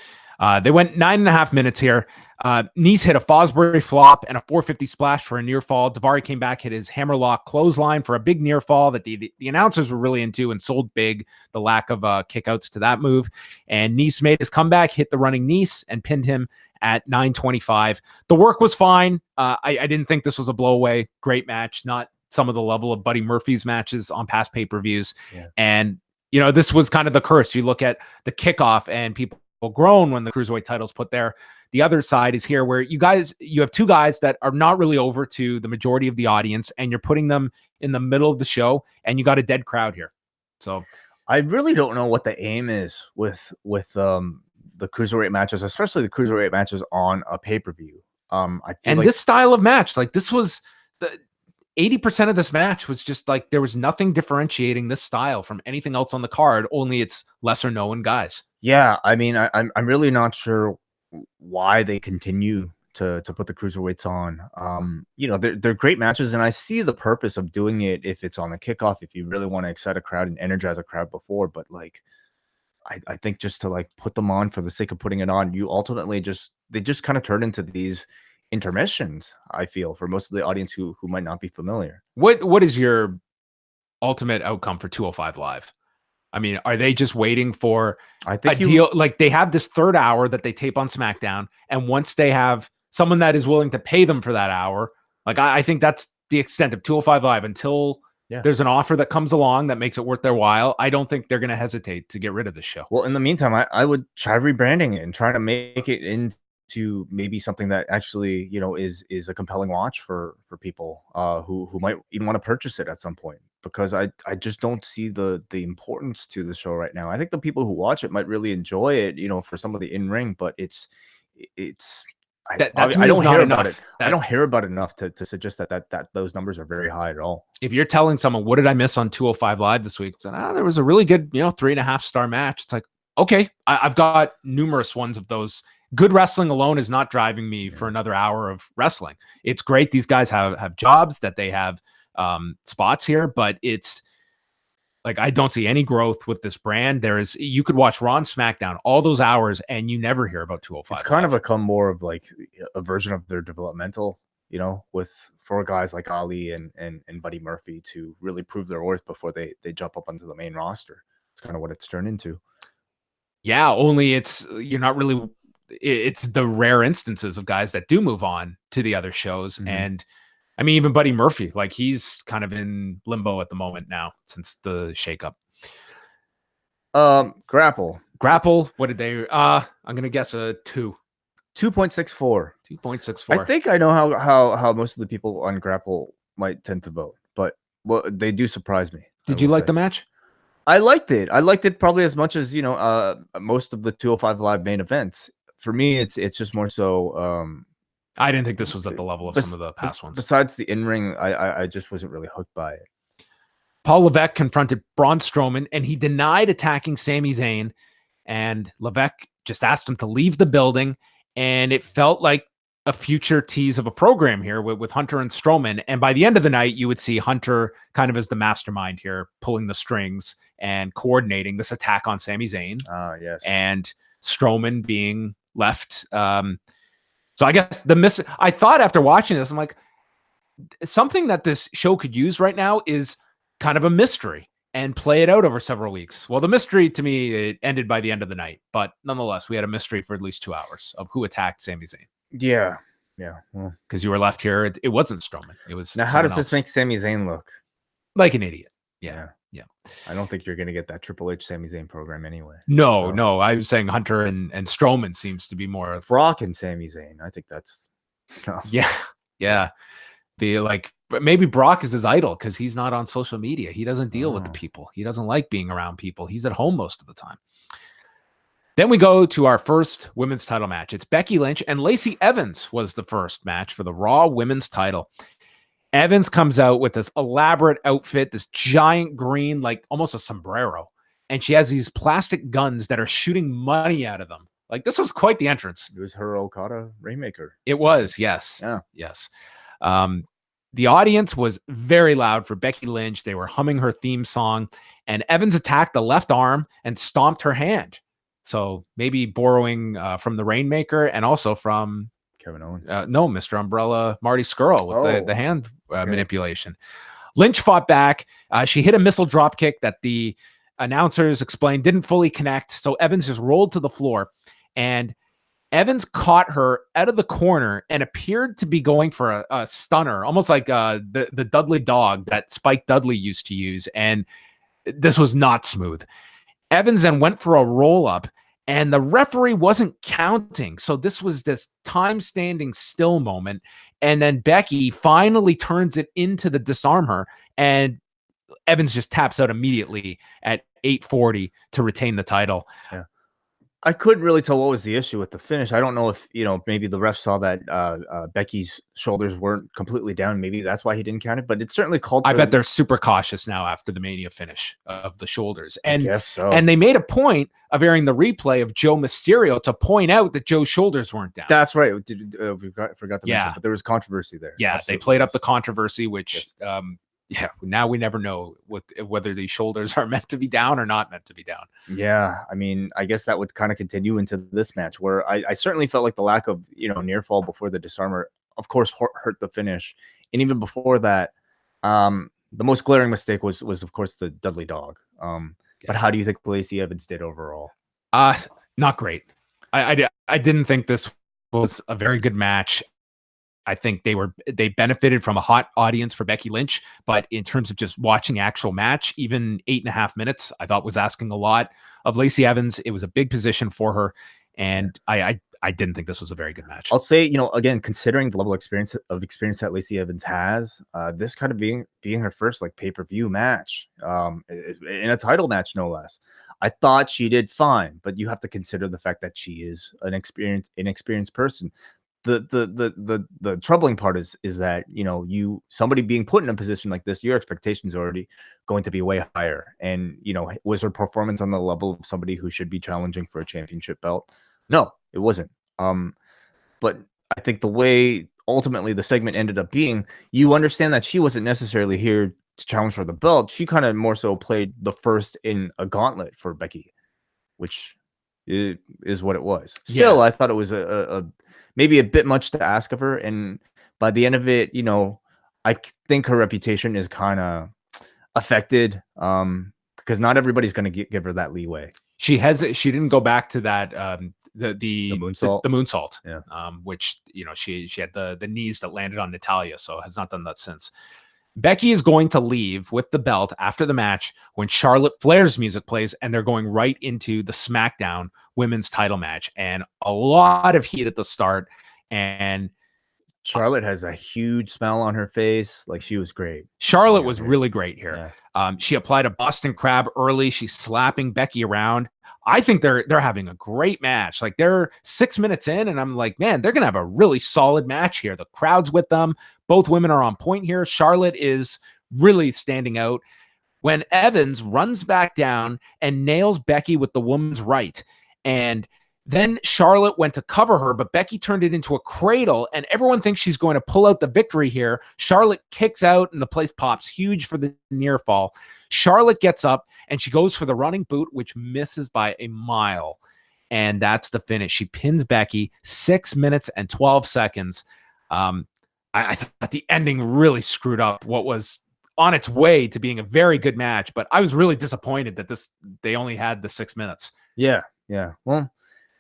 They went 9.5 minutes here. Nese hit a Fosbury flop and a 450 splash for a near fall. Daivari came back, hit his hammerlock clothesline for a big near fall that the announcers were really into and sold big the lack of kickouts to that move. And Nese made his comeback, hit the running Nese, and pinned him at 9:25. The work was fine. I didn't think this was a blowaway. Great match, not some of the level of Buddy Murphy's matches on past pay-per-views. Yeah. And, this was kind of the curse. You look at the kickoff and people groan when the Cruiserweight title's put there. The other side is here where you have two guys that are not really over to the majority of the audience, and you're putting them in the middle of the show, and you got a dead crowd here. So I really don't know what the aim is with the Cruiserweight matches, especially the Cruiserweight matches on a pay-per-view. This style of match, like this was the 80% of this match was just like there was nothing differentiating this style from anything else on the card. Only it's lesser known guys. Yeah, I mean, I'm really not sure why they continue to put the cruiserweights on. They're great matches, and I see the purpose of doing it if it's on the kickoff, if you really want to excite a crowd and energize a crowd before. But like, I think just to like put them on for the sake of putting it on, you ultimately they just kind of turn into these intermissions, I feel, for most of the audience who might not be familiar. What is your ultimate outcome for 205 Live? I mean, are they just waiting for a deal? Like they have this third hour that they tape on SmackDown, and once they have someone that is willing to pay them for that hour, like I think that's the extent of 205 Live until there's an offer that comes along that makes it worth their while. I don't think they're going to hesitate to get rid of this show. Well, in the meantime, I would try rebranding it and try to make it into maybe something that actually, is a compelling watch for people who might even want to purchase it at some point, because I just don't see the importance to the show right now. I think the people who watch it might really enjoy it, for some of the in-ring, but I don't hear about it. I don't hear about it enough to suggest that those numbers are very high at all. If you're telling someone, what did I miss on 205 Live this week? It's like, there was a really good, 3.5-star match. It's like, okay, I've got numerous ones of those. Good wrestling alone is not driving me for another hour of wrestling. It's great. These guys have jobs, that they have spots here, but it's like, I don't see any growth with this brand. You could watch Raw and SmackDown all those hours and you never hear about 205. It's kind of become more of like a version of their developmental, for guys like Ali and Buddy Murphy to really prove their worth before they jump up onto the main roster. It's kind of what it's turned into. Yeah, only it's the rare instances of guys that do move on to the other shows. Mm-hmm. And I mean, even Buddy Murphy, like he's kind of in limbo at the moment now since the shakeup. Grapple. What did they? I'm gonna guess a 2. 2.64. 2.64. I think I know how most of the people on Grapple might tend to vote, but they do surprise me. Did you like the match? I liked it. I liked it probably as much as most of the 205 Live main events. For me, it's just more so. I didn't think this was at the level of some of the past ones. Besides the in-ring, I just wasn't really hooked by it. Paul Levesque confronted Braun Strowman, and he denied attacking Sami Zayn. And Levesque just asked him to leave the building, and it felt like a future tease of a program here with Hunter and Strowman. And by the end of the night, you would see Hunter kind of as the mastermind here, pulling the strings and coordinating this attack on Sami Zayn. Yes. And Strowman being left. So I guess I thought after watching this, I'm like, something that this show could use right now is kind of a mystery and play it out over several weeks. Well, the mystery to me, it ended by the end of the night, but nonetheless, we had a mystery for at least 2 hours of who attacked Sami Zayn. Yeah. Yeah. Well, because you were left here. It wasn't Strowman. It was. Now, how does this make Sami Zayn look? Like an idiot. Yeah. I don't think you're going to get that Triple H Sami Zayn program anyway. No. I was saying Hunter and Strowman seems to be more of Brock and Sami Zayn. I think that's. No. Yeah. But maybe Brock is his idol because he's not on social media. He doesn't deal with the people. He doesn't like being around people. He's at home most of the time. Then we go to our first women's title match. It's Becky Lynch and Lacey Evans was the first match for the Raw women's title. Evans comes out with this elaborate outfit, this giant green, like almost a sombrero. And she has these plastic guns that are shooting money out of them. Like, this was quite the entrance. It was her Okada Rainmaker. It was, yes. Yeah. Yes. The audience was very loud for Becky Lynch. They were humming her theme song, and Evans attacked the left arm and stomped her hand. So maybe borrowing from the Rainmaker and also from Kevin Owens. No, Mr. Umbrella, Marty Scurll with the hand manipulation. Lynch fought back. She hit a missile drop kick that the announcers explained didn't fully connect. So Evans just rolled to the floor, and Evans caught her out of the corner and appeared to be going for a stunner, almost like the Dudley dog that Spike Dudley used to use. And this was not smooth. Evans then went for a roll up, and the referee wasn't counting. So this was this time standing still moment. And then Becky finally turns it into the disarm her, and Evans just taps out immediately at 8:40 to retain the title. Yeah. I couldn't really tell what was the issue with the finish. I don't know if, maybe the ref saw that Becky's shoulders weren't completely down. Maybe that's why he didn't count it, but it certainly called. I bet they're super cautious now after the Mania finish of the shoulders. And, I guess so. And they made a point of airing the replay of Joe Mysterio to point out that Joe's shoulders weren't down. That's right. We forgot to mention, but there was controversy there. Yeah, absolutely. They played up the controversy, which, now we never know whether these shoulders are meant to be down or not meant to be down. Yeah, I mean, I guess that would kind of continue into this match, where I certainly felt like the lack of near fall before the disarmer, of course, hurt the finish, and even before that, the most glaring mistake was of course the Dudley dog. But how do you think Lacey Evans did overall? Not great. I didn't think this was a very good match. I think they benefited from a hot audience for Becky Lynch, but in terms of just watching actual match, even 8.5 minutes, I thought was asking a lot of Lacey Evans. It was a big position for her, and I didn't think this was a very good match. I'll say, again, considering the level of experience that Lacey Evans has, this kind of being her first pay-per-view match, in a title match, no less. I thought she did fine, but you have to consider the fact that she is an inexperienced person. The troubling part is that somebody being put in a position like this, your expectations are already going to be way higher. And was her performance on the level of somebody who should be challenging for a championship belt? No, it wasn't. But I think the way ultimately the segment ended up being, you understand that she wasn't necessarily here to challenge for the belt. She kind of more so played the first in a gauntlet for Becky, which is what it was. Still, I thought it was a maybe a bit much to ask of her, and by the end of it, I think her reputation is kind of affected, because not everybody's going to give her that leeway. She didn't go back to that the moonsault, the moonsault, yeah. Which she had the knees that landed on Natalya, so has not done that since. Becky is going to leave with the belt after the match when Charlotte Flair's music plays, and they're going right into the SmackDown women's title match, and a lot of heat at the start. And Charlotte has a huge smile on her face. Like, she was great. Charlotte was really great here. Yeah. She applied a Boston Crab early. She's slapping Becky around. I think they're having a great match. Like, they're 6 minutes in, and I'm like, man, they're going to have a really solid match here. The crowd's with them. Both women are on point here. Charlotte is really standing out. when Evans runs back down and nails Becky with the woman's right. And then Charlotte went to cover her, but Becky turned it into a cradle, and everyone thinks she's going to pull out the victory here. Charlotte kicks out, and the place pops huge for the near fall. Charlotte gets up, and she goes for the running boot, which misses by a mile. And that's the finish. She pins Becky 6 minutes and 12 seconds. I thought the ending really screwed up what was on its way to being a very good match, but I was really disappointed that they only had the 6 minutes. Yeah. Well,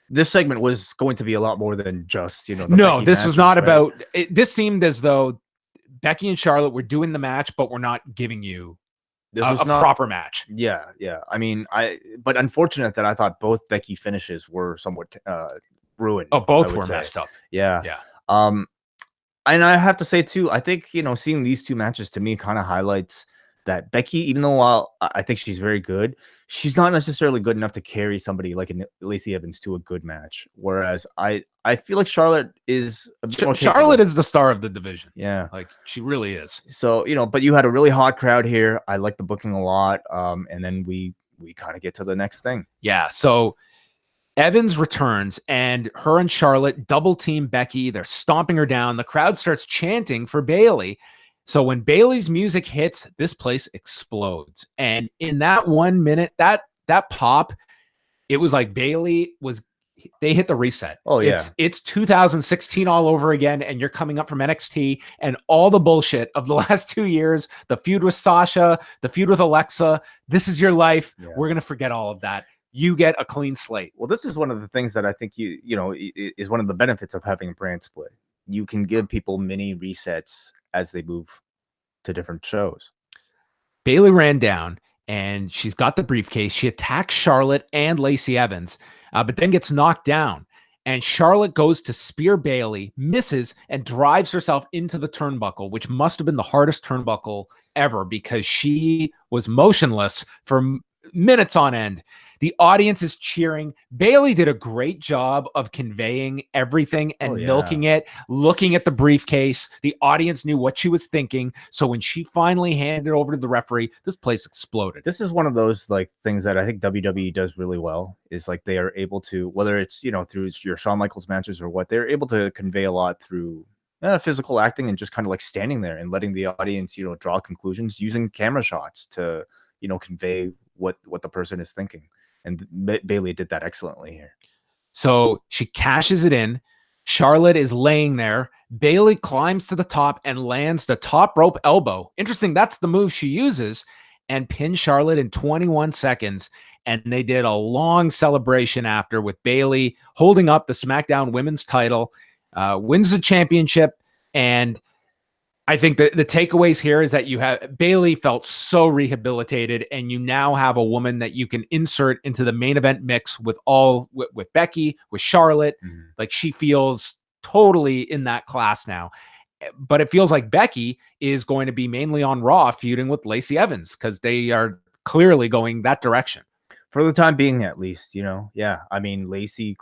this segment was going to be a lot more than just, the No, Becky this matches, was not right? about it. This seemed as though Becky and Charlotte were doing the match, but we're not giving you This was not proper match. Yeah. I mean, but unfortunate that I thought both Becky finishes were somewhat ruined. Oh, both I would were say. messed up. Yeah. Yeah. And I have to say too, I think, seeing these two matches to me kind of highlights that Becky, even though while I think she's very good, she's not necessarily good enough to carry somebody like Lacey Evans to a good match. Whereas I feel like Charlotte is a bit more Charlotte capable. is the star of the division. Yeah. Like she really is. So, but you had a really hot crowd here. I like the booking a lot. And then we kind of get to the next thing. Yeah. So Evans returns, and her and Charlotte double team Becky. They're stomping her down. The crowd starts chanting for Bayley. So when Bayley's music hits, this place explodes. And in that 1 minute, that pop, it was like they hit the reset. Oh, yeah. It's 2016 all over again, and you're coming up from NXT and all the bullshit of the last 2 years, the feud with Sasha, the feud with Alexa. This is your life. Yeah. We're going to forget all of that. You get a clean slate. Well, this is one of the things that I think is one of the benefits of having a brand split. You can give people mini resets as they move to different shows. Bayley ran down, and she's got the briefcase. She attacks Charlotte and Lacey Evans, but then gets knocked down. And Charlotte goes to spear Bayley, misses, and drives herself into the turnbuckle, which must have been the hardest turnbuckle ever because she was motionless for minutes on end. The audience is cheering. Bayley did a great job of conveying everything and milking it, looking at the briefcase. The audience knew what she was thinking. So when she finally handed it over to the referee, this place exploded. This is one of those like things that I think WWE does really well, is like they are able to, whether it's, through your Shawn Michaels matches or what, they're able to convey a lot through physical acting and just kind of like standing there and letting the audience, draw conclusions using camera shots to, convey what the person is thinking. And Bayley did that excellently here. So she cashes it in. Charlotte is laying there. Bayley climbs to the top and lands the top rope elbow. Interesting. That's the move she uses, and pins Charlotte in 21 seconds. And they did a long celebration after, with Bayley holding up the SmackDown Women's title, wins the championship. And I think the takeaways here is that you have Bayley felt so rehabilitated, and you now have a woman that you can insert into the main event mix with Becky, with Charlotte. Mm-hmm. Like she feels totally in that class now. But it feels like Becky is going to be mainly on Raw feuding with Lacey Evans because they are clearly going that direction. For the time being, at least, yeah. I mean, Lacey,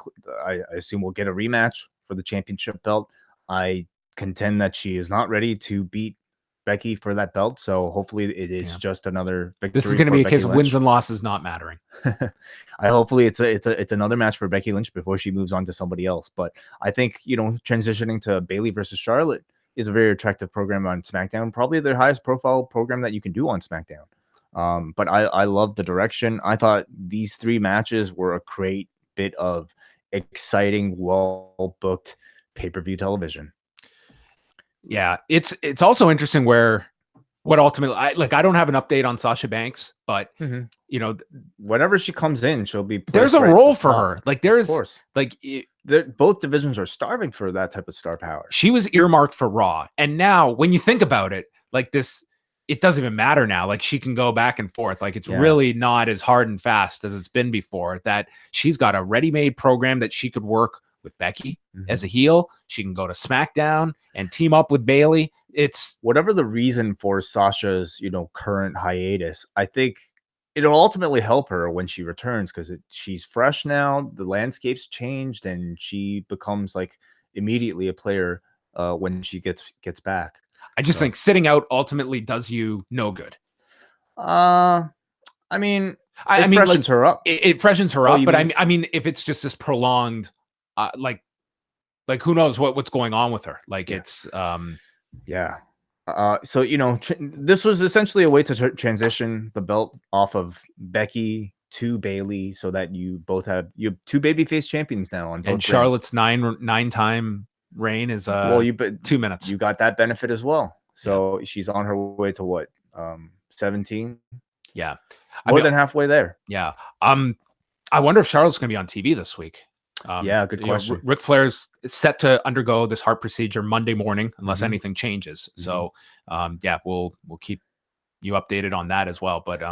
I assume will get a rematch for the championship belt. I contend that she is not ready to beat Becky for that belt, so hopefully it is just another victory. This is going to be a case of wins and losses not mattering. Hopefully it's another match for Becky Lynch before she moves on to somebody else. But I think transitioning to Bayley versus Charlotte is a very attractive program on SmackDown, probably their highest profile program that you can do on SmackDown. But I love the direction. I thought these three matches were a great bit of exciting, well booked pay-per-view television. Yeah, it's also interesting what ultimately I don't have an update on Sasha Banks, but whenever she comes in, she'll be there's a role for her. Like there's both divisions are starving for that type of star power. She was earmarked for Raw, and now when you think about it, like this, it doesn't even matter now. Like she can go back and forth. Like it's really not as hard and fast as it's been before. That she's got a ready-made program that she could work with Becky as a heel. She can go to SmackDown and team up with Bayley. It's whatever the reason for Sasha's, current hiatus. I think it'll ultimately help her when she returns because she's fresh now. The landscape's changed, and she becomes like immediately a player when she gets back. I just think sitting out ultimately does you no good. I mean, I it mean, freshens like her up. it freshens her Oh, up, you but mean? I mean, if it's just this prolonged, like who knows what's going on with her? Like Yeah. it's Yeah. So this was essentially a way to transition the belt off of Becky to Bayley, so that you have two babyface champions now on both and brands. Charlotte's nine-time reign is Well, 2 minutes. you got that benefit as well. So she's on her way to what, 17, Yeah, I more mean, than halfway there. yeah. I wonder if Charlotte's going to be on TV this week. Yeah, good question. Ric Flair's set to undergo this heart procedure Monday morning, unless Mhm. anything changes. So, yeah, we'll keep you updated on that as well. But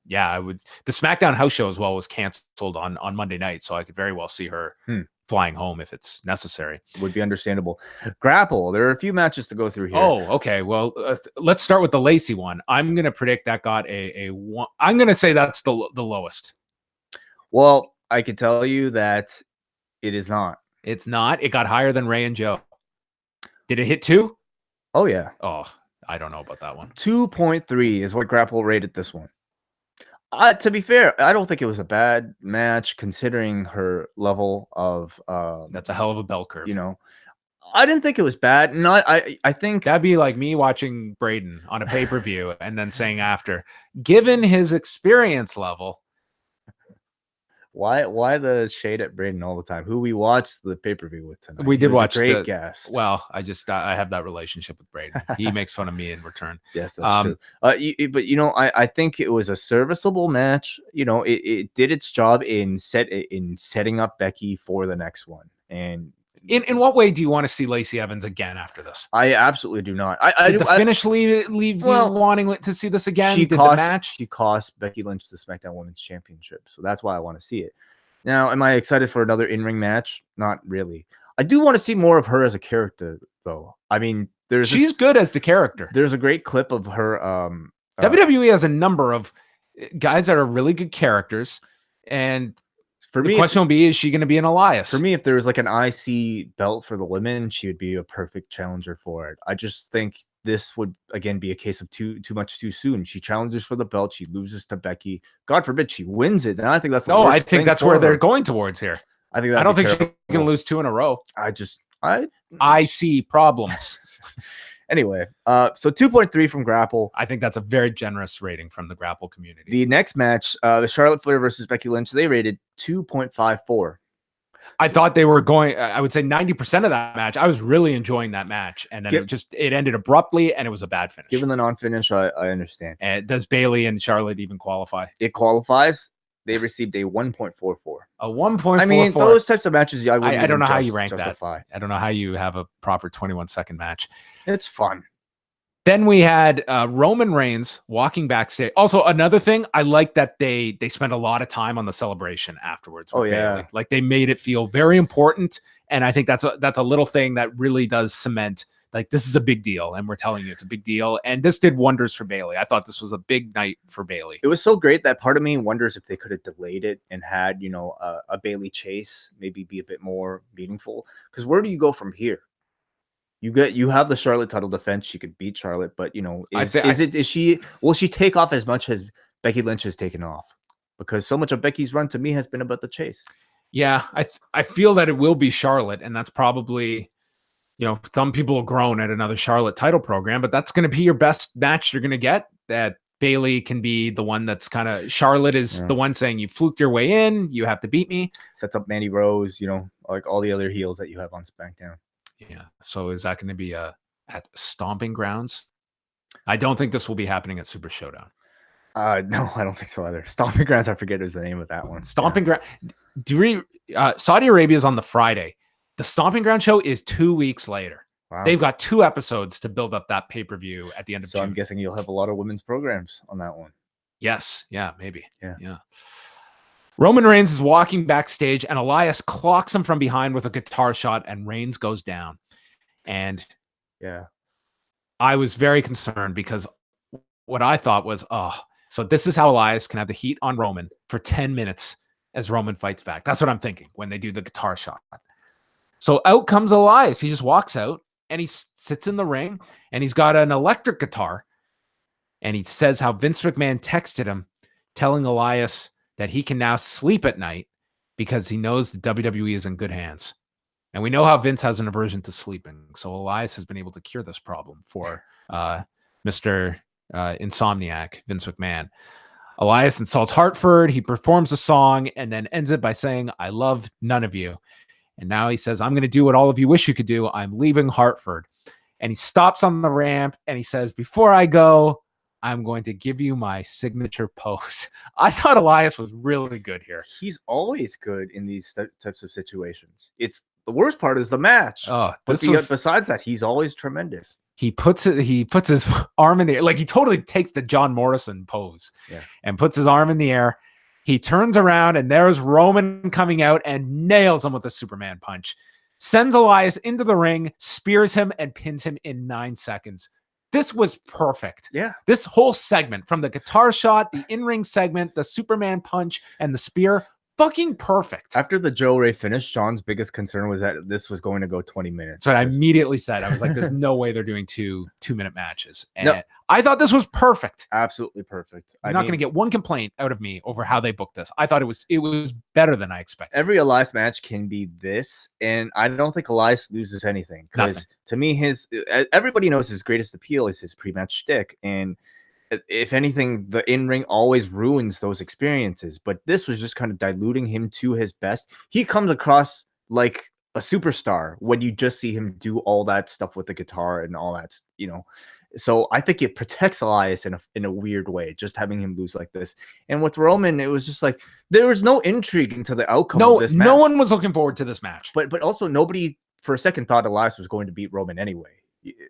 yeah, I would. The SmackDown house show as well was canceled on Monday night, so I could very well see her flying home if it's necessary. Would be understandable. Grapple. There are a few matches to go through here. Oh, okay. Well, let's start with the Lacey one. I'm going to predict that got a one. I'm going to say that's the lowest. Well, I can tell you that it is not. It's not. It got higher than Rey and Joe. Did it hit 2? Oh, yeah. Oh, I don't know about that one. 2.3 is what Grapple rated this one. To be fair, I don't think it was a bad match considering her level of. That's a hell of a bell curve. You know, I didn't think it was bad. No, I think that'd be like me watching Braden on a pay-per-view and then saying after, given his experience level. Why the shade at Braden all the time? Who we watched the pay-per-view with tonight? We did watch a great guest. Well, I have that relationship with Braden. He makes fun of me in return. Yes, that's true. But I think it was a serviceable match. It did its job in setting up Becky for the next one. And in what way do you want to see Lacey Evans again after this? I absolutely do not. Did the finish leave you wanting to see this again? She cost Becky Lynch the SmackDown Women's Championship, so that's why I want to see it. Now, am I excited for another in-ring match? Not really. I do want to see more of her as a character, though. I mean, she's good as the character. There's a great clip of her. WWE has a number of guys that are really good characters, and for me, the question will be: is she going to be an Elias? For me, if there was like an IC belt for the women, she would be a perfect challenger for it. I just think this would again be a case of too much too soon. She challenges for the belt, she loses to Becky. God forbid she wins it, and I think that's I think that's where they're going towards here. I think I don't think she can lose 2 in a row. I see problems. Anyway, so 2.3 from Grapple. I think that's a very generous rating from the Grapple community. The next match, the Charlotte Flair versus Becky Lynch, they rated 2.54. I thought they were going, I would say 90% of that match. I was really enjoying that match. And then it ended abruptly and it was a bad finish. Given the non-finish, I understand. And does Bayley and Charlotte even qualify? It qualifies. They received a 1.44. A 1.44. I mean, those types of matches, I don't know how you rank justify. I don't know how you have a proper 21-second match. It's fun. Then we had Roman Reigns walking backstage. Also, another thing, I like that they spent a lot of time on the celebration afterwards. Oh, yeah. Bayley. Like they made it feel very important. And I think that's a little thing that really does cement, like, this is a big deal. And we're telling you it's a big deal. And this did wonders for Bayley. I thought this was a big night for Bayley. It was so great that part of me wonders if they could have delayed it and had, a Bayley chase maybe be a bit more meaningful. Because where do you go from here? You have the Charlotte title defense. She could beat Charlotte, but will she take off as much as Becky Lynch has taken off? Because so much of Becky's run to me has been about the chase. Yeah, I feel that it will be Charlotte, and that's probably, some people will groan at another Charlotte title program, but that's going to be your best match you're going to get. That Bayley can be the one that's kind of, Charlotte is the one saying, you fluked your way in, you have to beat me. Sets up Mandy Rose, like all the other heels that you have on SmackDown. Yeah. So is that going to be at Stomping Grounds? I don't think this will be happening at Super Showdown. No, I don't think so either. Stomping Grounds, I forget is the name of that one. Stomping Ground. Saudi Arabia is on the Friday. The Stomping Ground show is 2 weeks later. Wow. They've got 2 episodes to build up that pay-per-view at the end of June. So I'm guessing you'll have a lot of women's programs on that one. Yes. Yeah, maybe. Yeah. Roman Reigns is walking backstage and Elias clocks him from behind with a guitar shot and Reigns goes down. And I was very concerned because what I thought was, so this is how Elias can have the heat on Roman for 10 minutes as Roman fights back. That's what I'm thinking when they do the guitar shot. So out comes Elias. He just walks out and he sits in the ring and he's got an electric guitar. And he says how Vince McMahon texted him telling Elias that he can now sleep at night because he knows the WWE is in good hands. And we know how Vince has an aversion to sleeping. So Elias has been able to cure this problem for Mr. Insomniac, Vince McMahon. Elias insults Hartford. He performs a song and then ends it by saying, I love none of you. And now he says, I'm going to do what all of you wish you could do. I'm leaving Hartford. And he stops on the ramp and he says, before I go, I'm going to give you my signature pose. I thought Elias was really good here. He's always good in these types of situations. It's the worst part is the match. Oh, but besides that, he's always tremendous. He puts his arm in the air. Like he totally takes the John Morrison pose and puts his arm in the air. He turns around and there's Roman coming out and nails him with a Superman punch. Sends Elias into the ring, spears him, and pins him in 9 seconds. This was perfect. Yeah. This whole segment, from the guitar shot, the in-ring segment, the Superman punch, and the spear, fucking perfect. After the Joe Ray finish, Sean's biggest concern was that this was going to go 20 minutes. So I immediately said, I was like, there's no way they're doing two-minute matches. And I thought this was perfect. Absolutely perfect. I'm not going to get one complaint out of me over how they booked this. I thought it was better than I expected. Every Elias match can be this, and I don't think Elias loses anything. Because to me, everybody knows his greatest appeal is his pre-match shtick, and if anything, the in-ring always ruins those experiences. But this was just kind of diluting him to his best. He comes across like a superstar when you just see him do all that stuff with the guitar and all that, So I think it protects Elias in a weird way, just having him lose like this. And with Roman, it was just like there was no intrigue into the outcome of this match. No one was looking forward to this match. But also nobody for a second thought Elias was going to beat Roman anyway.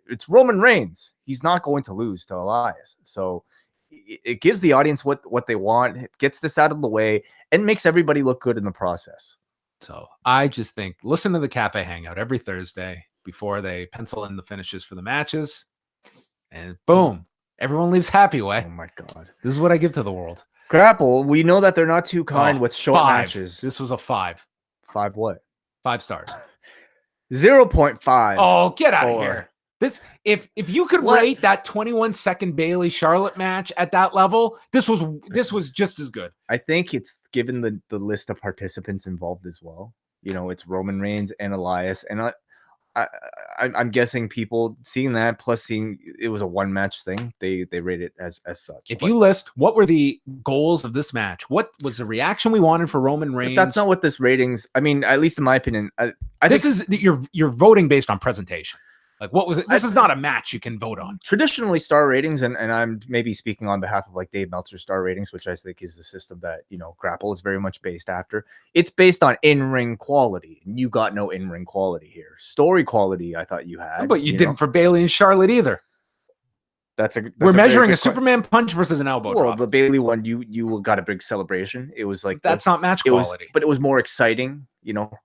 It's Roman Reigns. He's not going to lose to Elias. So it gives the audience what they want. It gets this out of the way and makes everybody look good in the process. So I just think listen to the Cafe Hangout every Thursday before they pencil in the finishes for the matches. And boom, everyone leaves happy way. Oh my God. This is what I give to the world. Grapple, we know that they're not too kind with short matches. This was a 5. 5 what? 5 stars. 0.5. Oh, get out of here. This if you could rate that 21-second Bayley Charlotte match at that level, this was just as good. I think it's given the list of participants involved as well. It's Roman Reigns and Elias, and I'm guessing people seeing that plus seeing it was a one match thing, they rate it as such. If you list what were the goals of this match, what was the reaction we wanted for Roman Reigns? But that's not what this ratings. I mean, at least in my opinion, I think you're voting based on presentation. Like what was it? This is not a match you can vote on. Traditionally, star ratings, and I'm maybe speaking on behalf of like Dave Meltzer's star ratings, which I think is the system that Grapple is very much based after. It's based on in-ring quality, and you got no in-ring quality here. Story quality, I thought you had, but you didn't for Bayley and Charlotte either. We're measuring a Superman punch versus an elbow drop. The Bayley one, you got a big celebration. It was like that's not match quality, but it was more exciting.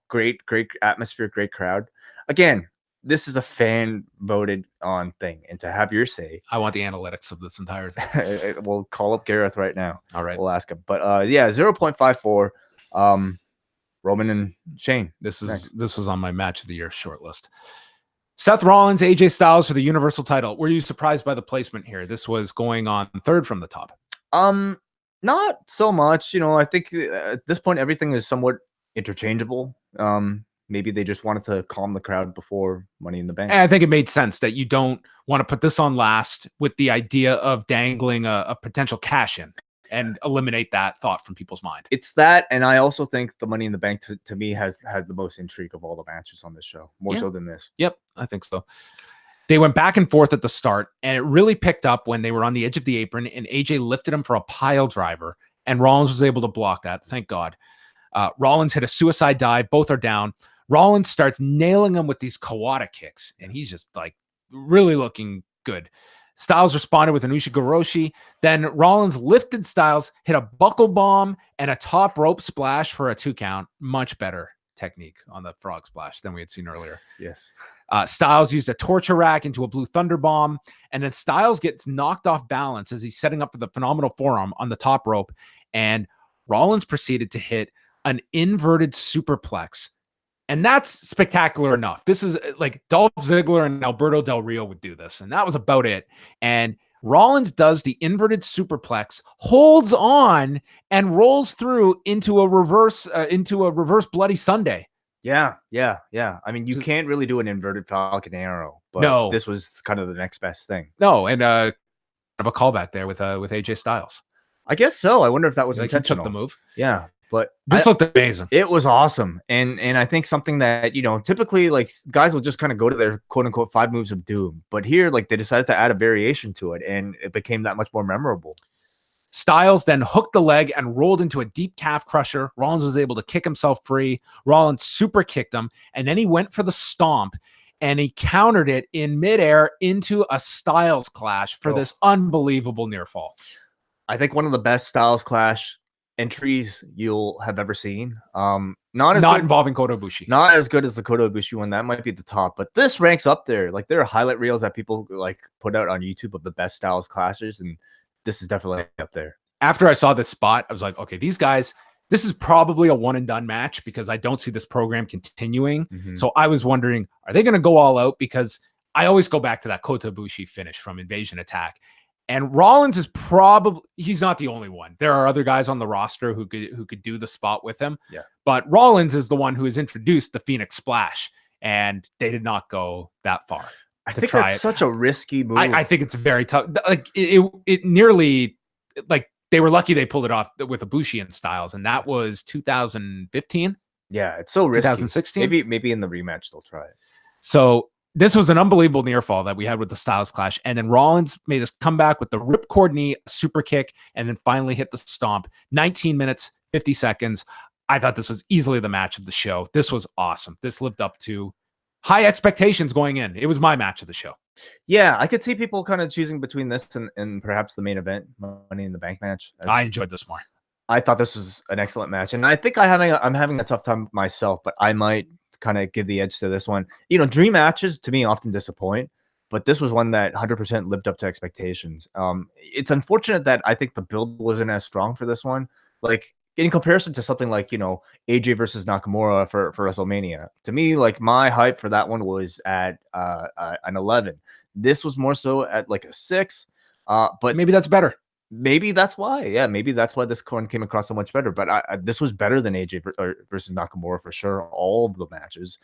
Great atmosphere, great crowd. Again, this is a fan voted on thing, and to have your say, I want the analytics of this entire thing. We'll call up Gareth right now. All right, we'll ask him. But 0.54. Roman and Shane. This was on my match of the year short list. Seth Rollins, AJ Styles for the Universal title. Were you surprised by the placement here? This was going on third from the top. Not so much. I think at this point everything is somewhat interchangeable. Maybe they just wanted to calm the crowd before Money in the Bank. And I think it made sense that you don't want to put this on last with the idea of dangling a potential cash in and eliminate that thought from people's mind. It's that, and I also think the Money in the Bank to me has had the most intrigue of all the matches on this show, more so than this. Yep, I think so. They went back and forth at the start, and it really picked up when they were on the edge of the apron, and AJ lifted him for a pile driver, and Rollins was able to block that. Thank God. Rollins hit a suicide dive. Both are down. Rollins starts nailing him with these Kawada kicks, and he's just like really looking good. Styles responded with an Ushigoroshi. Then Rollins lifted Styles, hit a buckle bomb and a top rope splash for a 2 count. Much better technique on the frog splash than we had seen earlier. Yes. Styles used a torture rack into a blue thunder bomb, and then Styles gets knocked off balance as he's setting up for the phenomenal forearm on the top rope, and Rollins proceeded to hit an inverted superplex. And that's spectacular enough. This is like Dolph Ziggler and Alberto Del Rio would do this. And that was about it. And Rollins does the inverted superplex, holds on, and rolls through into a reverse Bloody Sunday. Yeah. I mean, you can't really do an inverted Falcon Arrow, but No. this was kind of the next best thing. No, and of a callback there with AJ Styles. I guess so. I wonder if that was Like intentional. he took the move. Yeah, but this looked amazing. It was awesome, and I think something that typically like guys will just kind of go to their quote unquote 5 moves of doom, but here like they decided to add a variation to it, and it became that much more memorable. Styles then hooked the leg and rolled into a deep calf crusher. Rollins was able to kick himself free. Rollins super kicked him, and then he went for the stomp, and he countered it in midair into a Styles clash for this unbelievable near fall. I think one of the best Styles clash entries you'll have ever seen. Not involving Kota Ibushi. Not as good as the Kota Ibushi one. That might be the top, but this ranks up there. Like there are highlight reels that people like put out on YouTube of the best Styles clashes, and this is definitely up there. After I saw this spot, I was like, okay, these guys, this is probably a one and done match because I don't see this program continuing. So I was wondering, are they going to go all out? Because I always go back to that Kota Ibushi finish from Invasion Attack. And Rollins is he's not the only one. There are other guys on the roster who could do the spot with him. Yeah. But Rollins is the one who has introduced the Phoenix Splash, and they did not go that far. I think that's such a risky move. I think it's very tough. Like it nearly, like they were lucky they pulled it off with Ibushi and Styles, and that was 2015. Yeah, it's so risky. 2016. Maybe in the rematch they'll try it. So this was an unbelievable near fall that we had with the Styles clash, and then Rollins made this comeback with the ripcord knee, super kick, and then finally hit the stomp. 19 minutes, 50 seconds. I thought this was easily the match of the show. This was awesome. This lived up to high expectations going in. It was my match of the show. Yeah, I could see people kind of choosing between this and perhaps the main event, Money in the Bank match. I enjoyed this more. I thought this was an excellent match, and I think I'm having a tough time myself, but I might kind of give the edge to this one. Dream matches to me often disappoint, but this was one that 100% lived up to expectations. It's unfortunate that I think the build wasn't as strong for this one. Like in comparison to something like, AJ versus Nakamura for WrestleMania, to me, like my hype for that one was at an 11. This was more so at like a 6. But maybe that's better. Maybe that's why. Yeah, maybe that's why this one came across so much better. But this was better than AJ versus Nakamura for sure. All of the matches.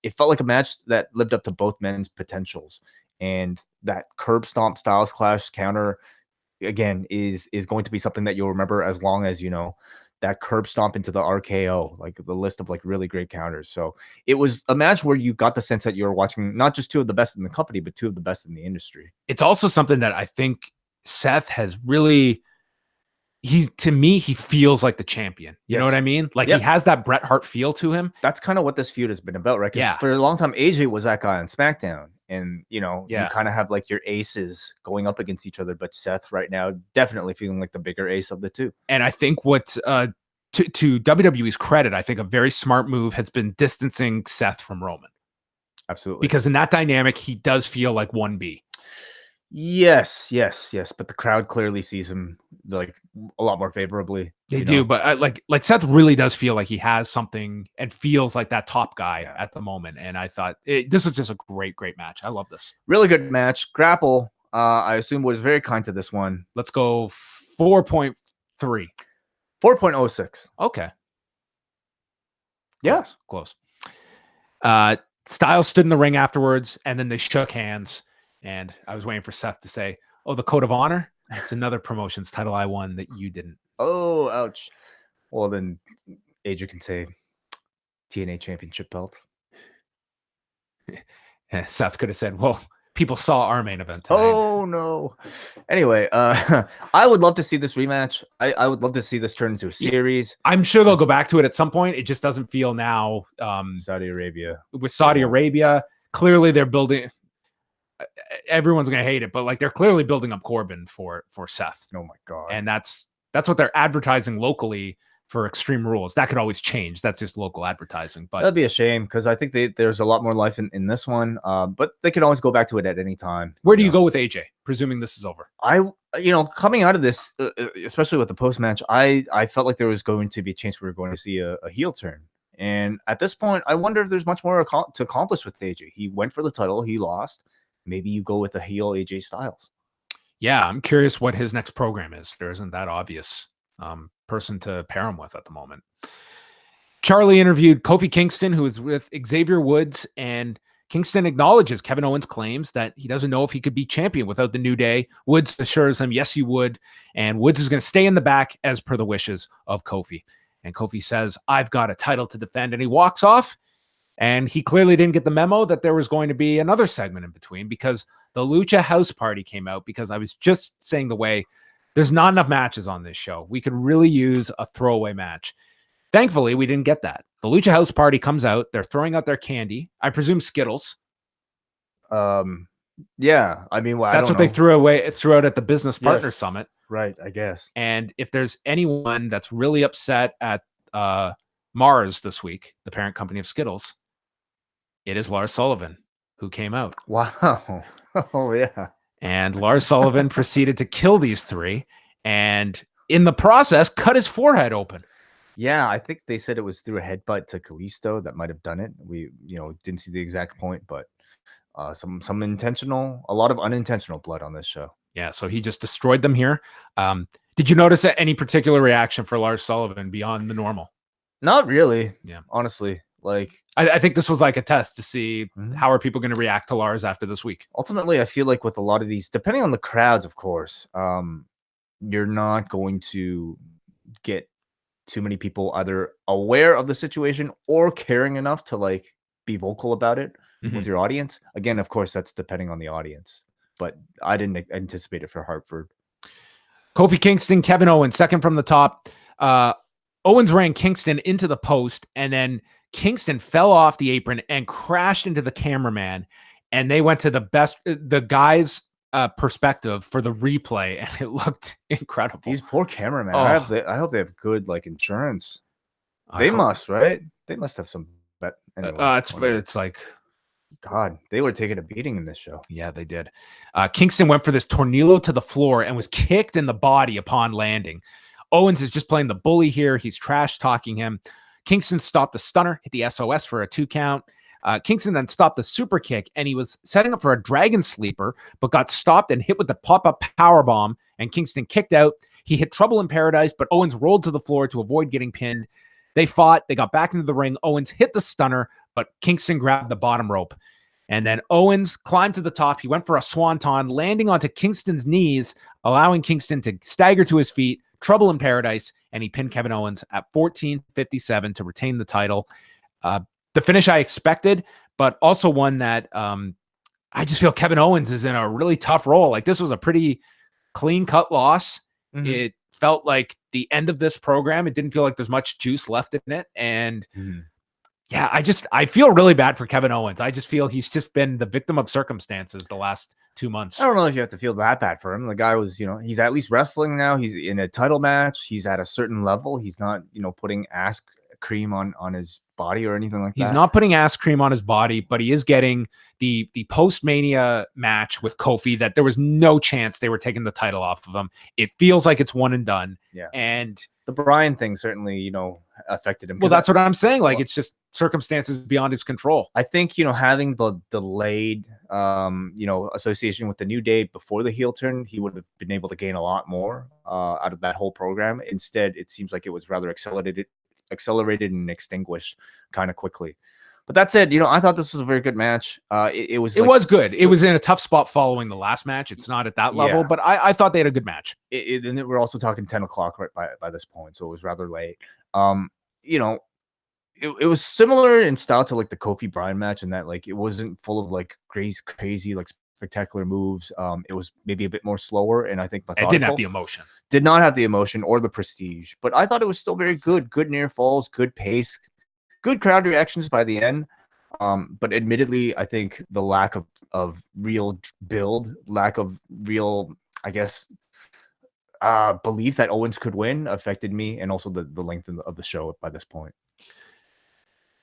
It felt like a match that lived up to both men's potentials, and that curb stomp Styles clash counter again is going to be something that you'll remember as long as that curb stomp into the RKO, like the list of like really great counters. So it was a match where you got the sense that you were watching not just two of the best in the company, but two of the best in the industry. It's also something that I think Seth has really, to me, he feels like the champion. You know what I mean? Like he has that Bret Hart feel to him. That's kind of what this feud has been about, right? Yeah. For a long time, AJ was that guy on SmackDown, and you Yeah. kind of have like your aces going up against each other. But Seth right now definitely feeling like the bigger ace of the two. And I think what to WWE's credit, I think a very smart move has been distancing Seth from Roman. Absolutely. Because in that dynamic, he does feel like 1B. Yes. But the crowd clearly sees him like a lot more favorably. They do, but like Seth really does feel like he has something and feels like that top guy at the moment. And I thought this was just a great match. I love this. Really good match. Grapple, I assume, was very kind to this one. Let's go 4.3. 4.06. Okay. Yeah. Close. Styles stood in the ring afterwards, and then they shook hands. And I was waiting for Seth to say, "Oh, the Code of Honor? It's another promotions title I won that you didn't." Oh, ouch. Well, then AJ can say TNA Championship belt. Seth could have said, "Well, people saw our main event tonight." Oh, no. Anyway, I would love to see this rematch. I would love to see this turn into a series. I'm sure they'll go back to it at some point. It just doesn't feel now. Saudi Arabia. With Saudi Arabia, clearly they're building... Everyone's gonna hate it, but like they're clearly building up Corbin for Seth. Oh my god! And that's what they're advertising locally for Extreme Rules. That could always change. That's just local advertising. But that'd be a shame because I think there's a lot more life in this one. But they can always go back to it at any time. Where do you go with AJ? Presuming this is over. Coming out of this, especially with the post match, I felt like there was going to be a chance we were going to see a heel turn. And at this point, I wonder if there's much more to accomplish with AJ. He went for the title, he lost. Maybe you go with a heel AJ Styles. Yeah, I'm curious what his next program is. There isn't that obvious person to pair him with at the moment. Charlie interviewed Kofi Kingston, who is with Xavier Woods, and Kingston acknowledges Kevin Owens' claims that he doesn't know if he could be champion without the New Day. Woods assures him, yes, you would. And Woods is going to stay in the back as per the wishes of Kofi. And Kofi says, I've got a title to defend. And he walks off. And he clearly didn't get the memo that there was going to be another segment in between, because the Lucha House Party came out, because I was just saying the way there's not enough matches on this show. We could really use a throwaway match. Thankfully, we didn't get that. The Lucha House Party comes out. They're throwing out their candy. I presume Skittles. Yeah. I mean, well, That's what they threw out at the Business Partner Summit. Right, I guess. And if there's anyone that's really upset at Mars this week, the parent company of Skittles, it is Lars Sullivan, who came out. Wow. Oh, yeah. And Lars Sullivan proceeded to kill these three, and in the process, cut his forehead open. Yeah, I think they said it was through a headbutt to Kalisto that might have done it. We, didn't see the exact point, but some intentional, a lot of unintentional blood on this show. Yeah, so he just destroyed them here. Did you notice any particular reaction for Lars Sullivan beyond the normal? Not really. Yeah, honestly, like I think this was like a test to see how are people going to react to Lars after this week. Ultimately, I feel like with a lot of these, depending on the crowds, of course, you're not going to get too many people either aware of the situation or caring enough to like be vocal about it with your audience. Again, of course, that's depending on the audience, but I didn't anticipate it for Hartford. Kofi Kingston, Kevin Owens, second from the top. Owens ran Kingston into the post, and then Kingston fell off the apron and crashed into the cameraman. And they went to the guy's perspective for the replay, and it looked incredible. These poor cameramen. I hope they have good like insurance. They must, right? They must have some. But anyway, it's like, God, they were taking a beating in this show. Yeah, they did. Kingston went for this tornillo to the floor and was kicked in the body upon landing. Owens is just playing the bully here. He's trash talking him. Kingston stopped the stunner, hit the SOS for a 2 count. Kingston then stopped the super kick, and he was setting up for a dragon sleeper, but got stopped and hit with the pop-up power bomb, and Kingston kicked out. He hit Trouble in Paradise, but Owens rolled to the floor to avoid getting pinned. They fought. They got back into the ring. Owens hit the stunner, but Kingston grabbed the bottom rope. And then Owens climbed to the top. He went for a swanton, landing onto Kingston's knees, allowing Kingston to stagger to his feet, Trouble in Paradise, and he pinned Kevin Owens at 14:57 to retain the title. The finish I expected, but also one that I just feel Kevin Owens is in a really tough role. Like, this was a pretty clean-cut loss. It felt like the end of this program. It didn't feel like there's much juice left in it. And yeah, I feel really bad for Kevin Owens. I just feel he's just been the victim of circumstances the last 2 months. I don't know if you have to feel that bad for him. The guy was, he's at least wrestling now. He's in a title match. He's at a certain level. He's not, putting ass cream on his body or anything like that. He's not putting ass cream on his body, but he is getting the post-Mania match with Kofi that there was no chance they were taking the title off of him. It feels like it's one and done. Yeah. And the Bryan thing certainly, affected him. Well, that's what I'm saying. Like, it's just circumstances beyond his control. I think, having the delayed, association with the New Day before the heel turn, he would have been able to gain a lot more out of that whole program. Instead, it seems like it was rather accelerated and extinguished kind of quickly. But that said, I thought this was a very good match. It was good. It was in a tough spot following the last match. It's not at that level, but I thought they had a good match. And we're also talking 10 o'clock right by this point, so it was rather late. It was similar in style to like the Kofi Bryan match, in that like it wasn't full of like crazy like spectacular moves. It was maybe a bit more slower, and I think it didn't have the emotion. Did not have the emotion or the prestige, but I thought it was still very good. Good near falls, good pace, good crowd reactions by the end. But admittedly, I think the lack of real build, lack of real, I guess, belief that Owens could win affected me, and also the length of the show by this point.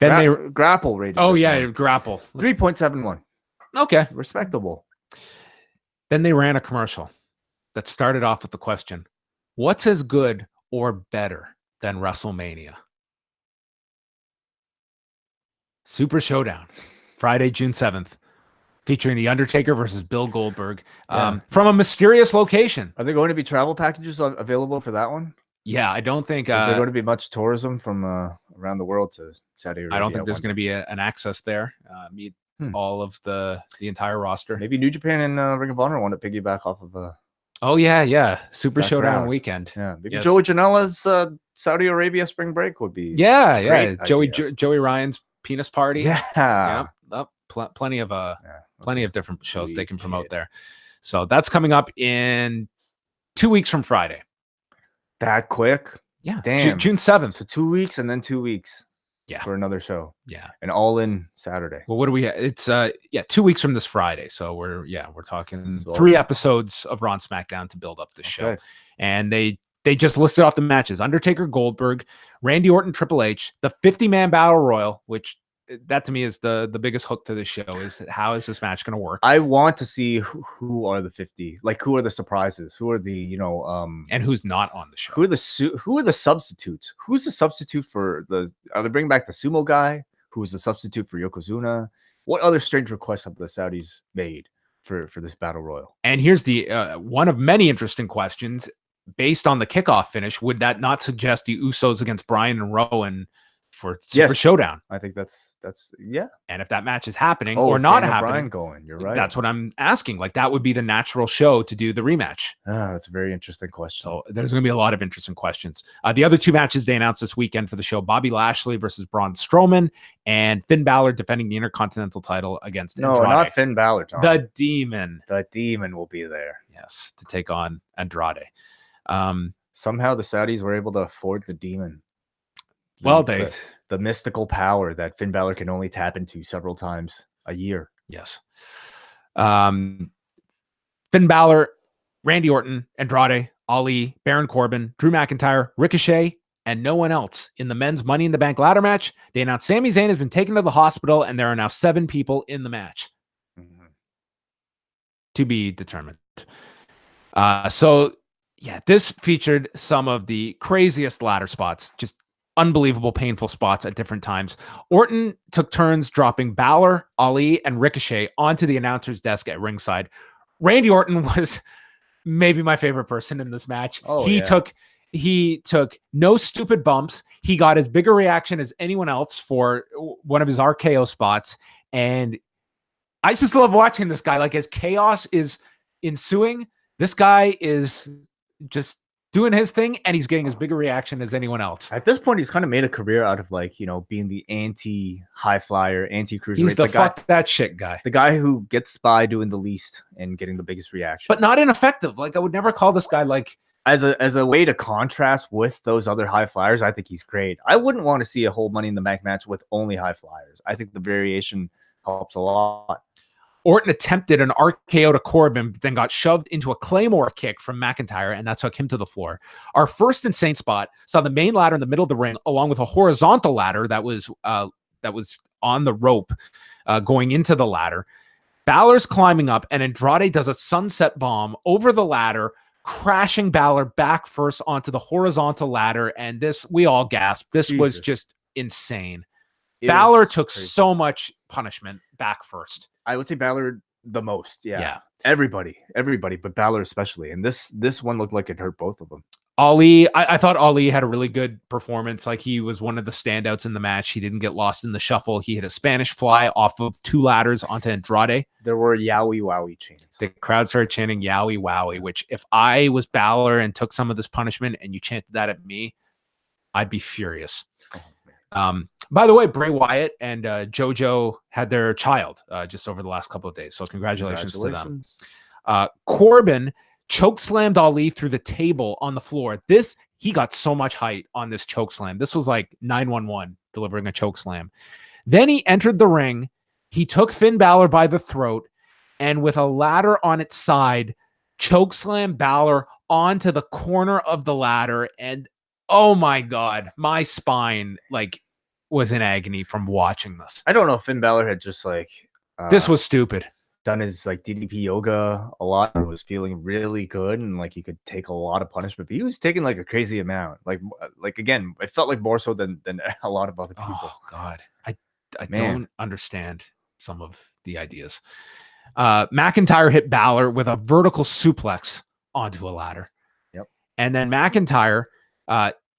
Then they grapple rated. Oh yeah, grapple 3.71. Okay, respectable. Then they ran a commercial that started off with the question, what's as good or better than WrestleMania? Super Showdown, Friday, June 7th, featuring The Undertaker versus Bill Goldberg from a mysterious location. Are there going to be travel packages available for that one? Yeah, I don't think... Is there going to be much tourism from around the world to Saudi Arabia? I don't think there's going to be an access there. Meet all of the entire roster. Maybe New Japan and Ring of Honor want to piggyback off of... Oh, yeah. Super Showdown weekend. Yeah, maybe Joey Janela's Saudi Arabia spring break would be... Yeah. Joey Ryan's penis party. Yeah. Plenty of different shows they can promote there. So that's coming up in 2 weeks from Friday. That quick? Yeah. Damn. June 7th. So 2 weeks and then 2 weeks. Yeah. For another show. Yeah. And all in Saturday. Well, what do we have? It's 2 weeks from this Friday. So we're talking 3 episodes of Raw and SmackDown to build up this show. And they just listed off the matches: Undertaker, Goldberg, Randy Orton, Triple H, the 50-man battle royal, which that to me is the biggest hook to this show. Is how is this match going to work? I want to see who are the 50, like who are the surprises, who are the and who's not on the show. Who are the substitutes? Who's the substitute for the? Are they bringing back the sumo guy? Who is the substitute for Yokozuna? What other strange requests have the Saudis made for this battle royal? And here's the one of many interesting questions. Based on the kickoff finish, would that not suggest the Usos against Bryan and Rowan for Super Showdown? I think that's And if that match is happening or not happening, going, you're right. That's what I'm asking. Like, that would be the natural show to do the rematch. That's a very interesting question. So there's going to be a lot of interesting questions. The other 2 matches they announced this weekend for the show: Bobby Lashley versus Braun Strowman, and Finn Balor defending the Intercontinental title against Andrade. Not Finn Balor, Tom. The Demon. The Demon will be there. Yes, to take on Andrade. Somehow the Saudis were able to afford the Demon. The mystical power that Finn Balor can only tap into several times a year. Yes. Finn Balor, Randy Orton, Andrade, Ali, Baron Corbin, Drew McIntyre, Ricochet, and no one else in the men's Money in the Bank ladder match. They announced Sami Zayn has been taken to the hospital, and there are now 7 people in the match. To be determined. This featured some of the craziest ladder spots, just unbelievable, painful spots at different times. Orton took turns dropping Balor, Ali, and Ricochet onto the announcer's desk at ringside. Randy Orton was maybe my favorite person in this match. He took no stupid bumps. He got as big a reaction as anyone else for one of his RKO spots. And I just love watching this guy. Like, as chaos is ensuing, this guy is just doing his thing, and he's getting as big a reaction as anyone else. At this point, he's kind of made a career out of, like, being the anti-high flyer, anti-cruiserweight. He's the fuck that shit guy. The guy who gets by doing the least and getting the biggest reaction. But not ineffective. Like, I would never call this guy, like... As a way to contrast with those other high flyers, I think he's great. I wouldn't want to see a whole Money in the Bank match with only high flyers. I think the variation helps a lot. Orton attempted an RKO to Corbin, but then got shoved into a Claymore kick from McIntyre, and that took him to the floor. Our first insane spot saw the main ladder in the middle of the ring, along with a horizontal ladder that was on the rope going into the ladder. Balor's climbing up, and Andrade does a sunset bomb over the ladder, crashing Balor back first onto the horizontal ladder, and this, we all gasped. This was just insane. Balor took so much punishment back first. I would say Balor the most. Yeah. Everybody, but Balor especially. And this one looked like it hurt both of them. Ali, I thought Ali had a really good performance. Like, he was one of the standouts in the match. He didn't get lost in the shuffle. He hit a Spanish fly off of 2 ladders onto Andrade. There were Yowie Wowie chants. The crowd started chanting Yowie Wowie, which if I was Balor and took some of this punishment and you chanted that at me, I'd be furious. By the way, Bray Wyatt and JoJo had their child just over the last couple of days. So congratulations to them. Corbin chokeslammed Ali through the table on the floor. He got so much height on this chokeslam. This was like 911 delivering a chokeslam. Then he entered the ring. He took Finn Balor by the throat, and with a ladder on its side, chokeslam Balor onto the corner of the ladder. And oh my God, my spine was in agony from watching this. I don't know if Finn Balor had just this was stupid. Done his DDP yoga a lot and was feeling really good, and he could take a lot of punishment, but he was taking a crazy amount. Again, it felt like more so than a lot of other people. Oh God, I don't understand some of the ideas. McIntyre hit Balor with a vertical suplex onto a ladder. Yep. And then McIntyre,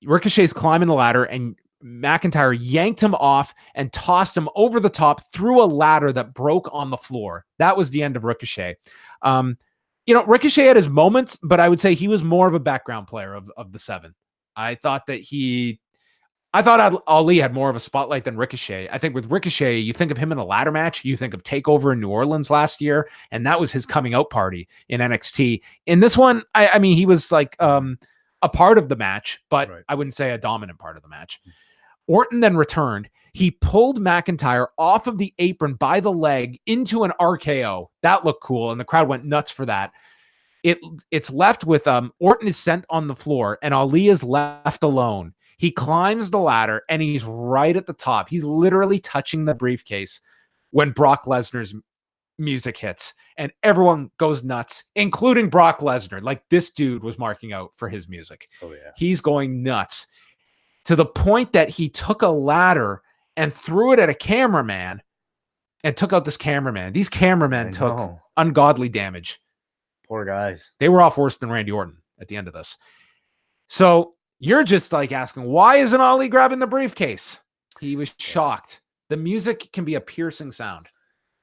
Ricochet's climbing the ladder, and McIntyre yanked him off and tossed him over the top through a ladder that broke on the floor. That was the end of Ricochet. Ricochet had his moments, but I would say he was more of a background player of the 7. I thought Ali had more of a spotlight than Ricochet. I think with Ricochet, you think of him in a ladder match, you think of TakeOver in New Orleans last year, and that was his coming out party in NXT. In this one, I mean, he was like a part of the match, but right. I wouldn't say a dominant part of the match. Orton then returned. He pulled McIntyre off of the apron by the leg into an RKO. That looked cool, and the crowd went nuts for that. It's left with Orton is sent on the floor, and Ali is left alone. He climbs the ladder, and he's right at the top. He's literally touching the briefcase when Brock Lesnar's music hits, and everyone goes nuts, including Brock Lesnar. Like, this dude was marking out for his music. Oh, yeah. He's going nuts to the point that he took a ladder and threw it at a cameraman and took out this cameraman. These cameramen took ungodly damage. Poor guys. They were off worse than Randy Orton at the end of this. So you're just like asking, why isn't Ali grabbing the briefcase? He was shocked. The music can be a piercing sound.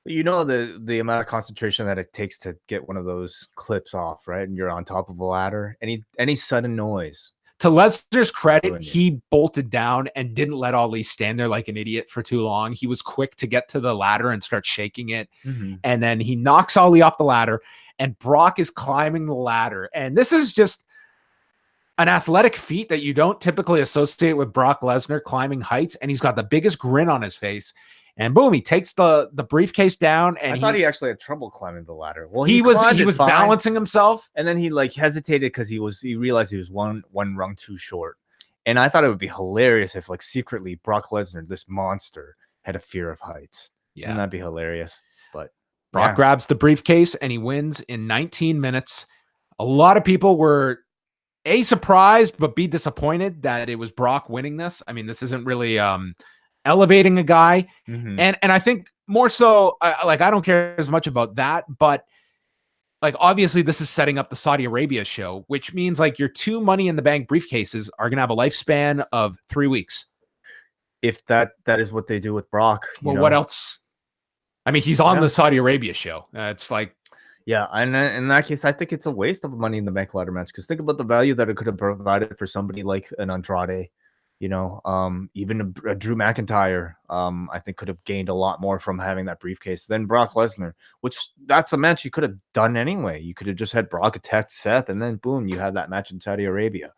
You know the amount of concentration that it takes to get one of those clips off, right? And you're on top of a ladder. Any sudden noise. To Lesnar's credit, he bolted down and didn't let Ali stand there like an idiot for too long. He was quick to get to the ladder and start shaking it. Mm-hmm. And then he knocks Ali off the ladder, and Brock is climbing the ladder. And this is just an athletic feat that you don't typically associate with Brock Lesnar, climbing heights. And he's got the biggest grin on his face. And boom, he takes the briefcase down. And I thought he actually had trouble climbing the ladder. Well, he was balancing himself, and then he like hesitated because he realized he was one rung too short. And I thought it would be hilarious if like secretly Brock Lesnar, this monster, had a fear of heights. Yeah, wouldn't that be hilarious? But Brock grabs the briefcase and he wins in 19 minutes. A lot of people were surprised, but be disappointed that it was Brock winning this. I mean, this isn't really elevating a guy. Mm-hmm. And I think more so, I don't care as much about that, but like, obviously this is setting up the Saudi Arabia show, which means like your 2 Money in the Bank briefcases are going to have a lifespan of 3 weeks. If that is what they do with Brock. Well, what else? I mean, he's on the Saudi Arabia show. It's like, yeah. And in that case, I think it's a waste of a Money in the Bank ladder match. Cause think about the value that it could have provided for somebody like an Andrade. Even a Drew McIntyre, I think could have gained a lot more from having that briefcase than Brock Lesnar, which that's a match you could have done anyway. You could have just had Brock attack Seth, and then boom, you had that match in Saudi Arabia.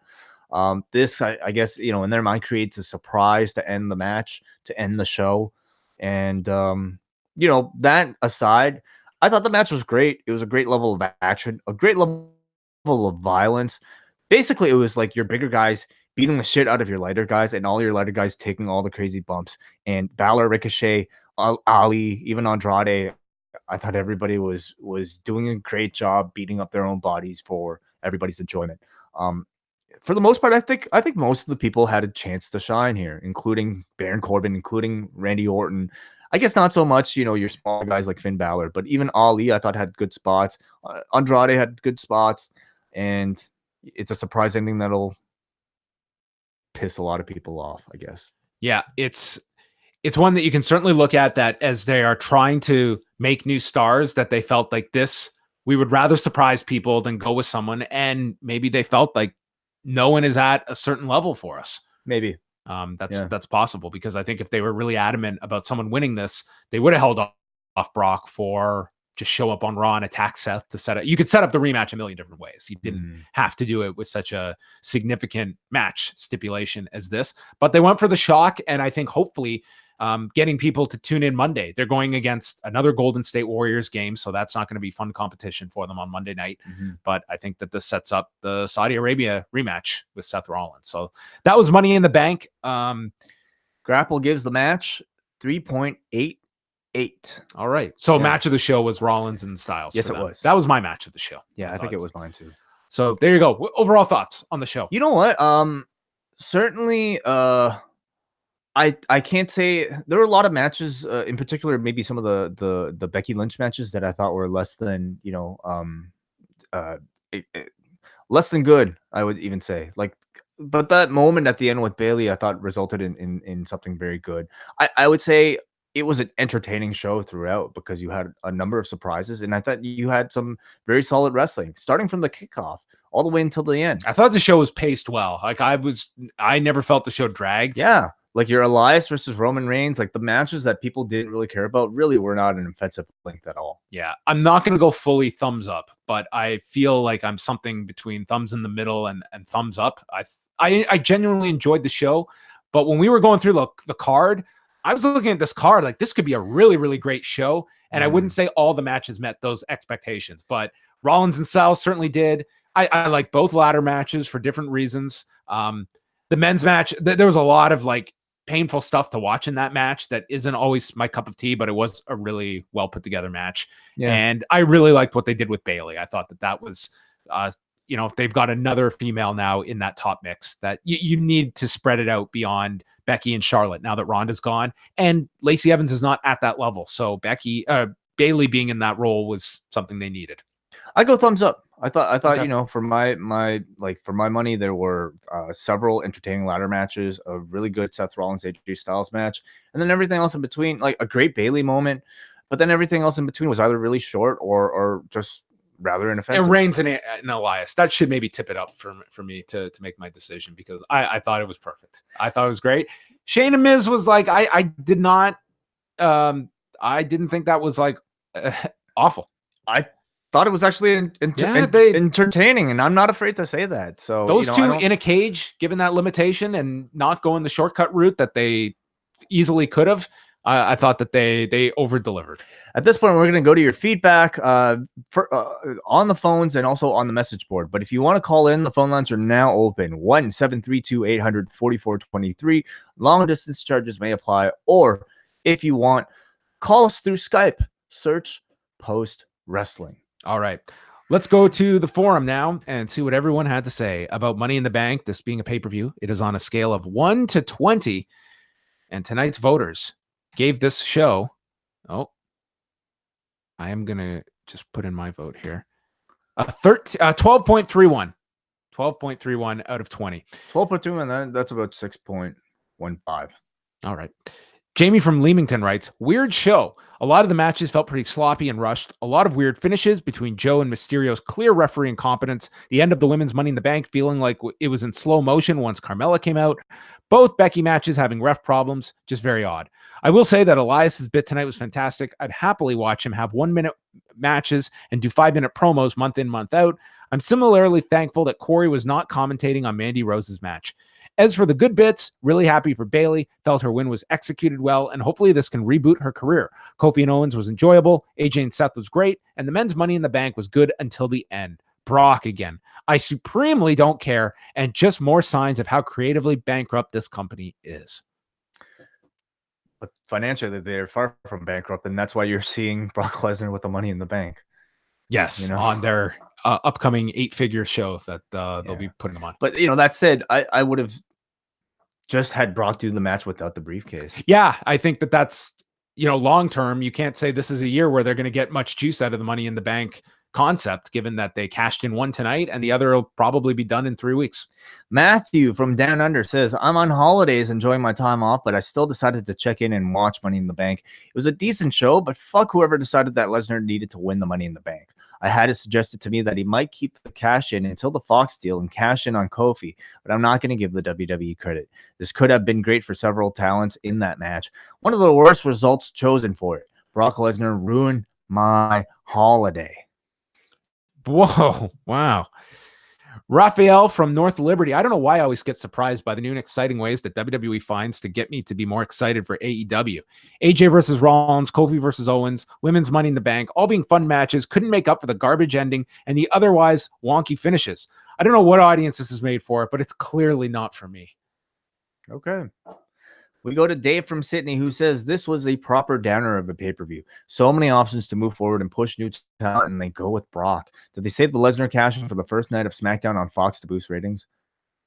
This, I guess, in their mind creates a surprise to end the match, to end the show. And, that aside, I thought the match was great. It was a great level of action, a great level of violence. Basically, it was like your bigger guys beating the shit out of your lighter guys, and all your lighter guys taking all the crazy bumps. And Balor, Ricochet, Ali, even Andrade, I thought everybody was doing a great job beating up their own bodies for everybody's enjoyment. For the most part, I think most of the people had a chance to shine here, including Baron Corbin, including Randy Orton. I guess not so much, your small guys like Finn Balor, but even Ali, I thought had good spots. Andrade had good spots, and it's a surprise ending that'll piss a lot of people off, I guess. Yeah, it's one that you can certainly look at, that as they are trying to make new stars, that they felt like this, we would rather surprise people than go with someone, and maybe they felt like no one is at a certain level for us. Maybe. That's possible, because I think if they were really adamant about someone winning this, they would have held off Brock for just show up on Raw and attack Seth to set up. You could set up the rematch a million different ways. You didn't have to do it with such a significant match stipulation as this, but they went for the shock. And I think hopefully getting people to tune in Monday. They're going against another Golden State Warriors game, so that's not going to be fun competition for them on Monday night. Mm-hmm. But I think that this sets up the Saudi Arabia rematch with Seth Rollins. So that was Money in the Bank. Grapple gives the match 3.88. All right. So match of the show was Rollins and Styles. Yes, it was. That was my match of the show. Yeah, I think it was mine too. So there you go. Overall thoughts on the show. You know what? Certainly I can't say there were a lot of matches, in particular, maybe some of the Becky Lynch matches that I thought were less than, uh, less than good, I would even say. Like, but that moment at the end with Bayley, I thought resulted in something very good. I would say it was an entertaining show throughout because you had a number of surprises, and I thought you had some very solid wrestling, starting from the kickoff all the way until the end. I thought the show was paced well. Like I never felt the show dragged. Yeah, like your Elias versus Roman Reigns, like the matches that people didn't really care about, really were not an offensive length at all. Yeah, I'm not going to go fully thumbs up, but I feel like I'm something between thumbs in the middle and thumbs up. I genuinely enjoyed the show, but when we were going through the card, I was looking at this card like this could be a really, really great show, and I wouldn't say all the matches met those expectations, but Rollins and Seth certainly did. I like both ladder matches for different reasons. The men's match, there was a lot of like painful stuff to watch in that match that isn't always my cup of tea, but it was a really well put together match. Yeah. And I really liked what they did with Bayley. I thought that was, they've got another female now in that top mix that you need to spread it out beyond Becky and Charlotte now that Ronda's gone. And Lacey Evans is not at that level. So Bayley being in that role was something they needed. I go thumbs up. I thought, okay. For my money, there were several entertaining ladder matches, a really good Seth Rollins AJ Styles match, and then everything else in between, like a great Bayley moment. But then everything else in between was either really short or just rather inoffensive. And Reigns and Elias, that should maybe tip it up for me to make my decision because I thought it was perfect. I thought it was great. Shane and Miz was like I didn't think that was like awful. I thought it was actually entertaining, and I'm not afraid to say that. So those two in a cage, given that limitation and not going the shortcut route that they easily could have, I thought that they over-delivered. At this point, we're going to go to your feedback on the phones and also on the message board. But if you want to call in, the phone lines are now open. 1-732-800-4423. Long distance charges may apply. Or if you want, call us through Skype. Search Post Wrestling. All right, let's go to the forum now and see what everyone had to say about Money in the Bank. This being a pay-per-view, it is on a scale of 1 to 20. And tonight's voters gave this show, I am going to just put in my vote here, 12.31. 12.31 out of 20. 12.31, that's about 6.15. All right. Jamie from Leamington writes, weird show. A lot of the matches felt pretty sloppy and rushed. A lot of weird finishes between Joe and Mysterio's clear referee incompetence. The end of the women's Money in the Bank feeling like it was in slow motion once Carmela came out. Both Becky matches having ref problems. Just very odd. I will say that Elias's bit tonight was fantastic. I'd happily watch him have 1-minute matches and do 5-minute promos month in, month out. I'm similarly thankful that Corey was not commentating on Mandy Rose's match. As for the good bits, really happy for Bayley. Felt her win was executed well, and hopefully this can reboot her career. Kofi and Owens was enjoyable. AJ and Seth was great, and the men's Money in the Bank was good until the end. Brock again. I supremely don't care, and just more signs of how creatively bankrupt this company is. But financially, they're far from bankrupt, and that's why you're seeing Brock Lesnar with the Money in the Bank. Yes, on their upcoming 8-figure show that they'll be putting them on. But, that said, I would have just had Brock do the match without the briefcase. Yeah, I think that's, long term, you can't say this is a year where they're going to get much juice out of the Money in the Bank concept, given that they cashed in one tonight and the other will probably be done in 3 weeks. Matthew from Down Under says, I'm on holidays enjoying my time off, but I still decided to check in and watch Money in the Bank. It was a decent show, but fuck whoever decided that Lesnar needed to win the Money in the Bank. I had it suggested to me that he might keep the cash in until the Fox deal and cash in on Kofi, but I'm not going to give the WWE credit. This could have been great for several talents in that match. One of the worst results chosen for it. Brock Lesnar ruined my holiday. Whoa, wow. Raphael from North Liberty. I don't know why I always get surprised by the new and exciting ways that WWE finds to get me to be more excited for AEW. AJ versus Rollins, Kofi versus Owens, women's Money in the Bank, all being fun matches, couldn't make up for the garbage ending and the otherwise wonky finishes. I don't know what audience this is made for, but it's clearly not for me. Okay. We go to Dave from Sydney, who says this was a proper downer of a pay-per-view. So many options to move forward and push new talent, and they go with Brock. Did they save the Lesnar cash for the first night of SmackDown on Fox to boost ratings?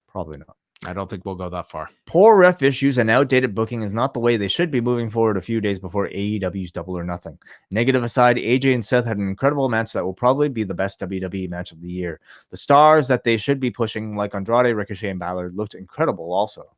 Probably not. I don't think we'll go that far. Poor ref issues and outdated booking is not the way they should be moving forward a few days before AEW's Double or Nothing. Negative aside, AJ and Seth had an incredible match that will probably be the best WWE match of the year. The stars that they should be pushing, like Andrade, Ricochet, and Balor, looked incredible also.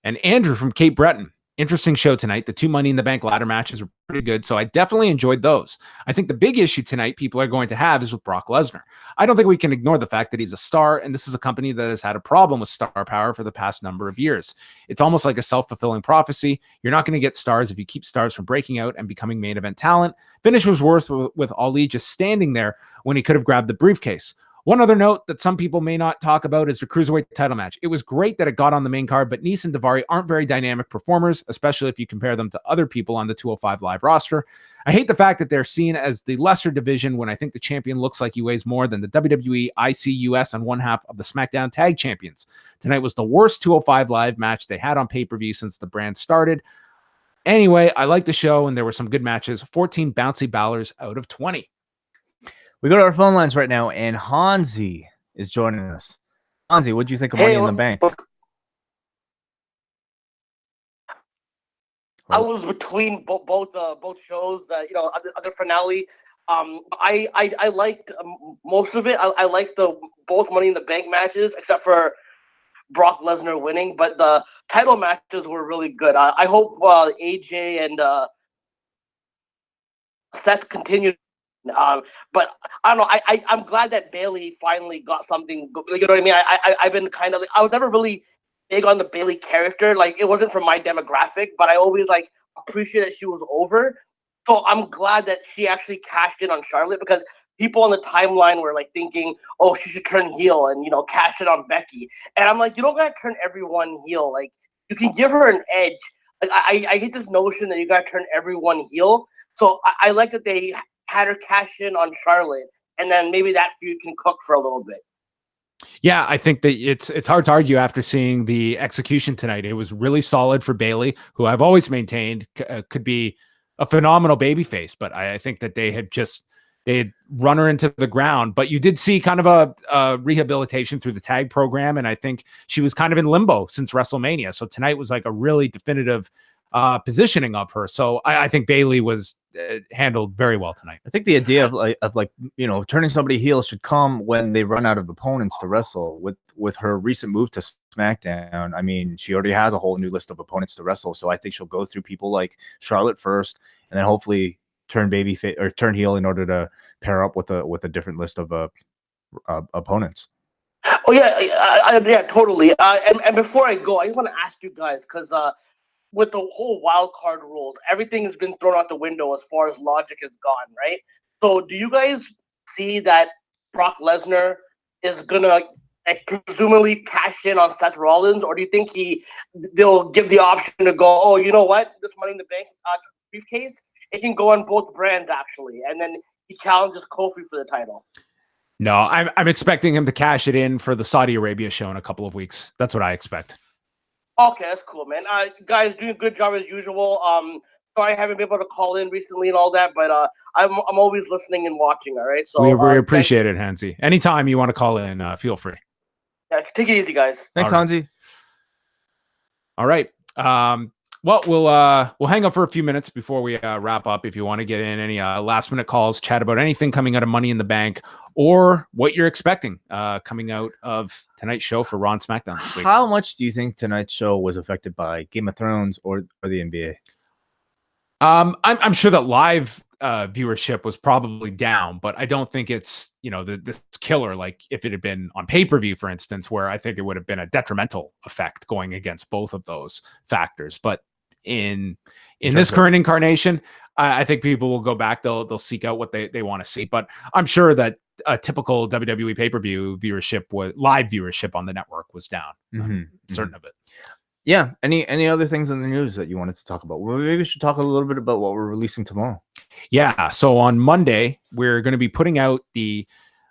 And Andrew from Cape Breton. Interesting show tonight. The 2 Money in the Bank ladder matches were pretty good, so I definitely enjoyed those. I think the big issue tonight people are going to have is with Brock Lesnar. I don't think we can ignore the fact that he's a star, and this is a company that has had a problem with star power for the past number of years. It's almost like a self-fulfilling prophecy. You're not going to get stars if you keep stars from breaking out and becoming main event talent. Finish was worse with Ali just standing there when he could have grabbed the briefcase. One other note that some people may not talk about is the Cruiserweight title match. It was great that it got on the main card, but Nese and Daivari aren't very dynamic performers, especially if you compare them to other people on the 205 Live roster. I hate the fact that they're seen as the lesser division when I think the champion looks like he weighs more than the WWE IC-US on one half of the SmackDown Tag Champions. Tonight was the worst 205 Live match they had on pay-per-view since the brand started. Anyway, I liked the show, and there were some good matches. 14 bouncy ballers out of 20. We go to our phone lines right now, and Hansi is joining us. Hansi, what do you think of Money in the Bank? I was between both shows. Other finale. I liked most of it. I liked both Money in the Bank matches, except for Brock Lesnar winning. But the title matches were really good. I hope AJ and Seth continue. But I don't know. I'm glad that Bayley finally got something. You know what I mean? I've been kind of. I was never really big on the Bayley character. Like, it wasn't from my demographic, but I always appreciate that she was over. So I'm glad that she actually cashed in on Charlotte, because people on the timeline were thinking, oh, she should turn heel and cash in on Becky. And I'm like, you don't gotta turn everyone heel. Like, you can give her an edge. Like, I hate this notion that you gotta turn everyone heel. So I like that they had her cash in on Charlotte, and then maybe that feud can cook for a little bit. Yeah, I think that it's hard to argue after seeing the execution tonight. It was really solid for Bayley, who I've always maintained could be a phenomenal babyface, but I think that they had run her into the ground. But you did see kind of a rehabilitation through the tag program, and I think she was kind of in limbo since WrestleMania. So tonight was like a really definitive positioning of her. So I think Bayley was handled very well tonight. I think the idea of turning somebody heel should come when they run out of opponents to wrestle. With her recent move to SmackDown, I mean, she already has a whole new list of opponents to wrestle. So I think she'll go through people like Charlotte first, and then hopefully turn heel in order to pair up with a different list of opponents. Oh yeah, totally. And before I go, I just want to ask you guys, because with the whole wild card rules, everything has been thrown out the window as far as logic is gone, right? So do you guys see that Brock Lesnar is gonna presumably cash in on Seth Rollins, or do you think they'll give the option to go, oh, you know what, this Money in the Bank briefcase, it can go on both brands actually, and then he challenges Kofi for the title? No, I'm expecting him to cash it in for the Saudi Arabia show in a couple of weeks. That's what I expect. Okay, that's cool, man. Guys, doing a good job as usual. Sorry I haven't been able to call in recently and all that, but I'm always listening and watching. All right, so we appreciate it, Hansi. Anytime you want to call in, feel free. Yeah, take it easy, guys. Thanks, Hansi. All right. Well, we'll hang up for a few minutes before we wrap up. If you want to get in any last minute calls, chat about anything coming out of Money in the Bank, or what you're expecting coming out of tonight's show for Raw and SmackDown this week. How much do you think tonight's show was affected by Game of Thrones or the NBA? I'm sure that live viewership was probably down, but I don't think it's this killer like if it had been on pay-per-view, for instance, where I think it would have been a detrimental effect going against both of those factors. But in this current incarnation, I think people will go back. They'll seek out what they want to see. But I'm sure that a typical WWE pay-per-view live viewership on the network was down. I'm certain of it. Yeah. Any other things in the news that you wanted to talk about? Well, maybe we should talk a little bit about what we're releasing tomorrow. Yeah. So on Monday, we're going to be putting out the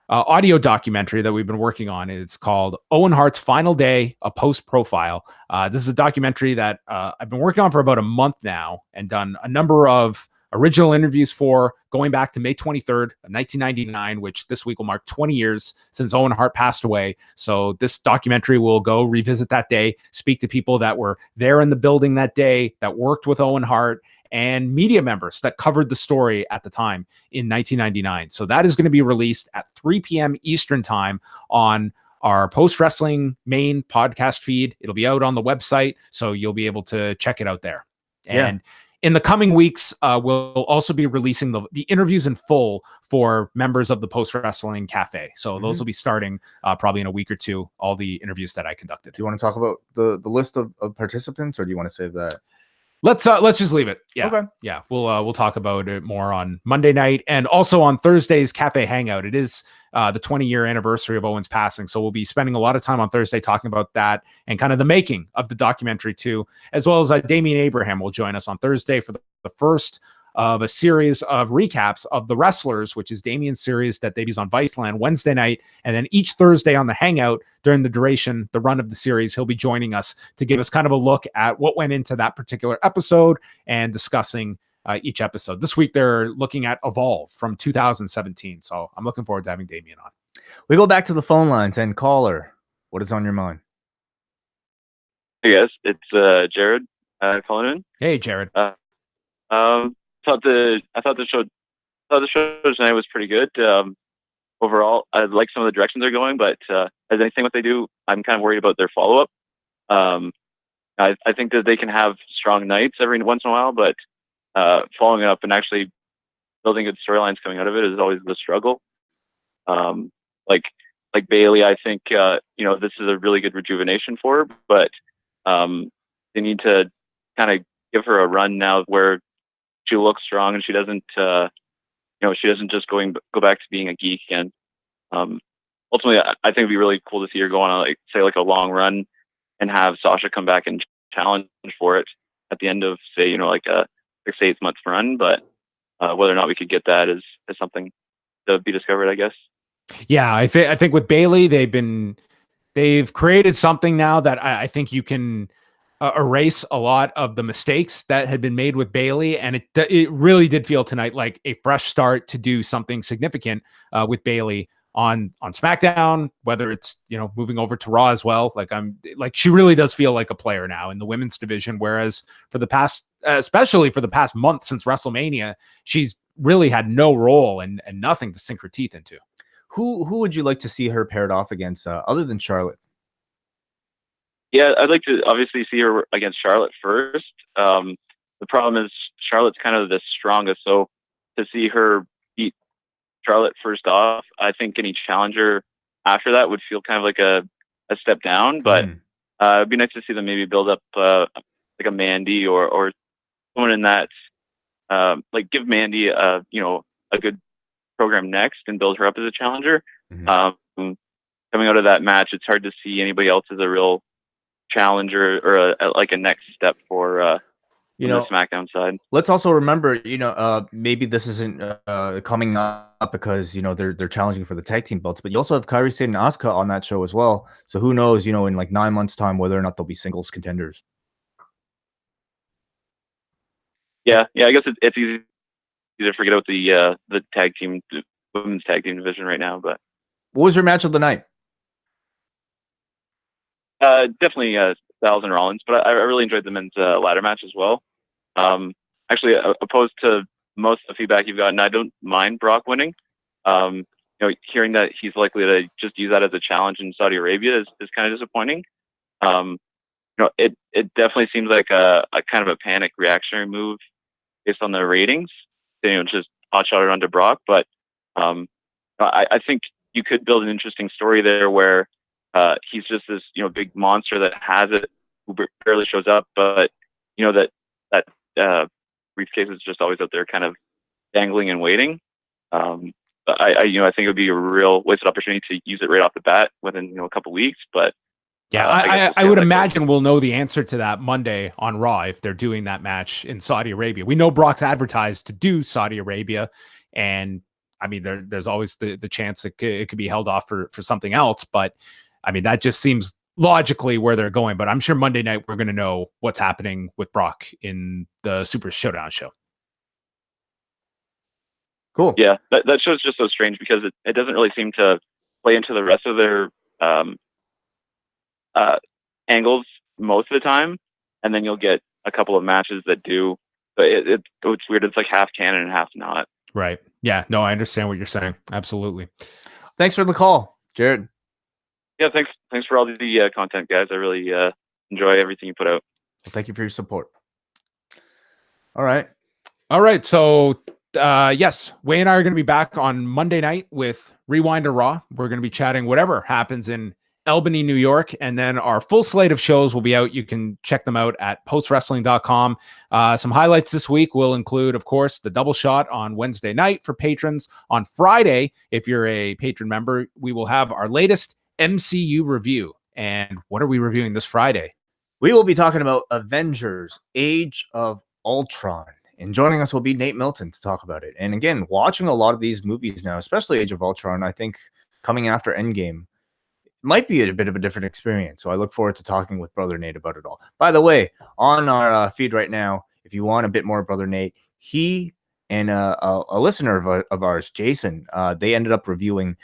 audio documentary that we've been working on. It's called Owen Hart's Final Day, a Post Profile. This is a documentary that I've been working on for about a month now and done a number of original interviews for, going back to May 23rd of 1999, which this week will mark 20 years since Owen Hart passed away. So this documentary will go revisit that day, speak to people that were there in the building that day, that worked with Owen Hart, and media members that covered the story at the time in 1999. So that is going to be released at 3 p.m. Eastern time on our post-wrestling main podcast feed. It'll be out on the website, so you'll be able to check it out there. And in the coming weeks, we'll also be releasing the interviews in full for members of the Post-Wrestling Cafe. So those will be starting probably in a week or two, all the interviews that I conducted. Do you want to talk about the list of participants, or do you want to save that? Let's just leave it. Yeah. Okay. Yeah. We'll talk about it more on Monday night and also on Thursday's Cafe Hangout. It is the 20-year anniversary of Owen's passing. So we'll be spending a lot of time on Thursday talking about that and kind of the making of the documentary too, as well as Damian Abraham will join us on Thursday for the first of a series of recaps of The Wrestlers, which is Damian's series that debuts on Viceland Wednesday night. And then each Thursday on the Hangout during the run of the series, he'll be joining us to give us kind of a look at what went into that particular episode and discussing each episode. This week, they're looking at Evolve from 2017. So I'm looking forward to having Damian on. We go back to the phone lines and caller. What is on your mind? Hey guys, it's Jared calling in. Hey, Jared. I thought the show tonight was pretty good. Overall, I like some of the directions they're going, but as anything what they do, I'm kind of worried about their follow up. I think that they can have strong nights every once in a while, but following up and actually building good storylines coming out of it is always the struggle. Like Bayley, I think this is a really good rejuvenation for her, but they need to kind of give her a run now where she looks strong and she doesn't just go back to being a geek. And ultimately, I think it'd be really cool to see her go on a long run and have Sasha come back and challenge for it at the end of a 6 to 8 month run. But whether or not we could get that is something to be discovered, I guess. Yeah, I think with Bayley, they've created something now that I think you can erase a lot of the mistakes that had been made with Bayley, and it really did feel tonight like a fresh start to do something significant with Bayley on SmackDown, whether it's moving over to Raw as well. She really does feel like a player now in the women's division, whereas for the past, especially for the past month since WrestleMania, she's really had no role and nothing to sink her teeth into. Who would you like to see her paired off against other than Charlotte? Yeah, I'd like to obviously see her against Charlotte first. The problem is Charlotte's kind of the strongest, so to see her beat Charlotte first off, I think any challenger after that would feel kind of like a step down. But it'd be nice to see them maybe build up like a Mandy or someone in that, give Mandy a good program next and build her up as a challenger. Coming out of that match, it's hard to see anybody else as a real challenger or a next step for the SmackDown side. Let's also remember, maybe this isn't coming up because they're challenging for the tag team belts, but you also have Kairi Sane and Asuka on that show as well. So who knows, in like 9 months' time, whether or not they'll be singles contenders. Yeah, I guess it's easy to forget about the women's tag team division right now. But what was your match of the night? Definitely Styles and Rollins, but I really enjoyed the men's ladder match as well. Actually, opposed to most of the feedback you've gotten, I don't mind Brock winning. Hearing that he's likely to just use that as a challenge in Saudi Arabia is kind of disappointing. It definitely seems like a kind of a panic reactionary move based on the ratings. Just hotshot it onto Brock, but I think you could build an interesting story there where he's just this big monster that has it, who barely shows up, but that briefcase is just always out there, kind of dangling and waiting. But I think it would be a real wasted opportunity to use it right off the bat within a couple weeks. But yeah, I would imagine we'll know the answer to that Monday on Raw if they're doing that match in Saudi Arabia. We know Brock's advertised to do Saudi Arabia, and I mean there's always the chance it could be held off for something else. But I mean that just seems logically where they're going. But I'm sure Monday night we're going to know what's happening with Brock in the Super Showdown show. Cool. Yeah, that show's just so strange because it doesn't really seem to play into the rest of their angles most of the time, and then you'll get a couple of matches that do. But it's weird. It's like half canon and half not. Right. Yeah. No, I understand what you're saying. Absolutely. Thanks for the call, Jared. Yeah, thanks for all the content, guys. I really enjoy everything you put out. Well, thank you for your support. All right. So, yes, Wayne and I are going to be back on Monday night with Rewind to Raw. We're going to be chatting whatever happens in Albany, New York, and then our full slate of shows will be out. You can check them out at postwrestling.com. Some highlights this week will include, of course, the double shot on Wednesday night for patrons. On Friday, if you're a patron member, we will have our latest MCU review. And what are we reviewing this Friday? We will be talking about Avengers Age of Ultron. And joining us will be Nate Milton to talk about it. And again, watching a lot of these movies now, especially Age of Ultron, I think coming after Endgame might be a bit of a different experience. So I look forward to talking with Brother Nate about it all. By the way, on our feed right now, if you want a bit more Brother Nate, he and a listener of ours, Jason, they ended up reviewing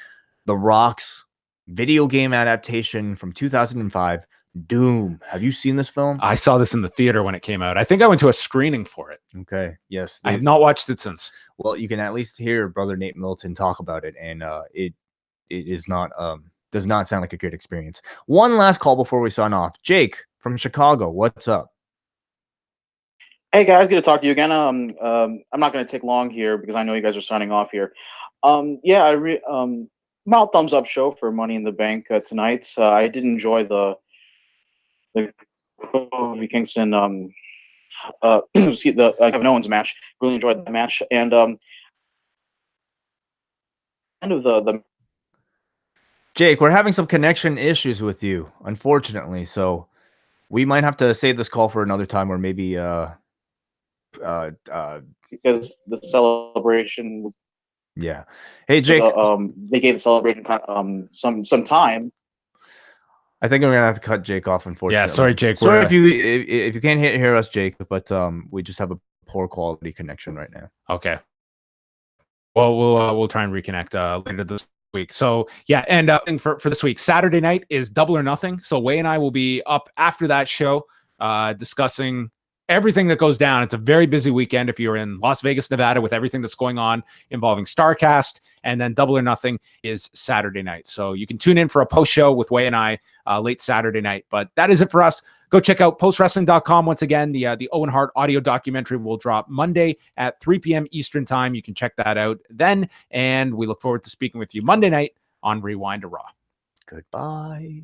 The Rock's video game adaptation from 2005, Doom. Have you seen this film? I saw this in the theater when it came out. I think I went to a screening for it. Okay. Yes. I have not watched it since. Well, you can at least hear Brother Nate Milton talk about it, and it is not does not sound like a great experience. One last call before we sign off. Jake from Chicago, what's up? Hey guys, good to talk to you again. I'm not going to take long here because I know you guys are signing off here. Mild thumbs up show for Money in the Bank tonight. I did enjoy the Kofi Kingston the Kevin Owens match. Really enjoyed the match, and end of the Jake, we're having some connection issues with you, unfortunately. So we might have to save this call for another time, or maybe because the celebration. Yeah. Hey Jake. They gave the celebration some time. I think we're gonna have to cut Jake off, unfortunately. Yeah, sorry, Jake. Sorry if you can't hear us, Jake, but we just have a poor quality connection right now. Okay. Well, we'll try and reconnect later this week. So yeah, and for this week, Saturday night is Double or Nothing. So Way and I will be up after that show, discussing everything that goes down. It's a very busy weekend if you're in Las Vegas, Nevada, with everything that's going on involving StarCast, and then Double or Nothing is Saturday night. So you can tune in for a post show with Way and I late Saturday night. But that is it for us. Go check out postwrestling.com. Once again, the Owen Hart audio documentary will drop Monday at 3 p.m. Eastern time. You can check that out then. And we look forward to speaking with you Monday night on Rewind to Raw. Goodbye.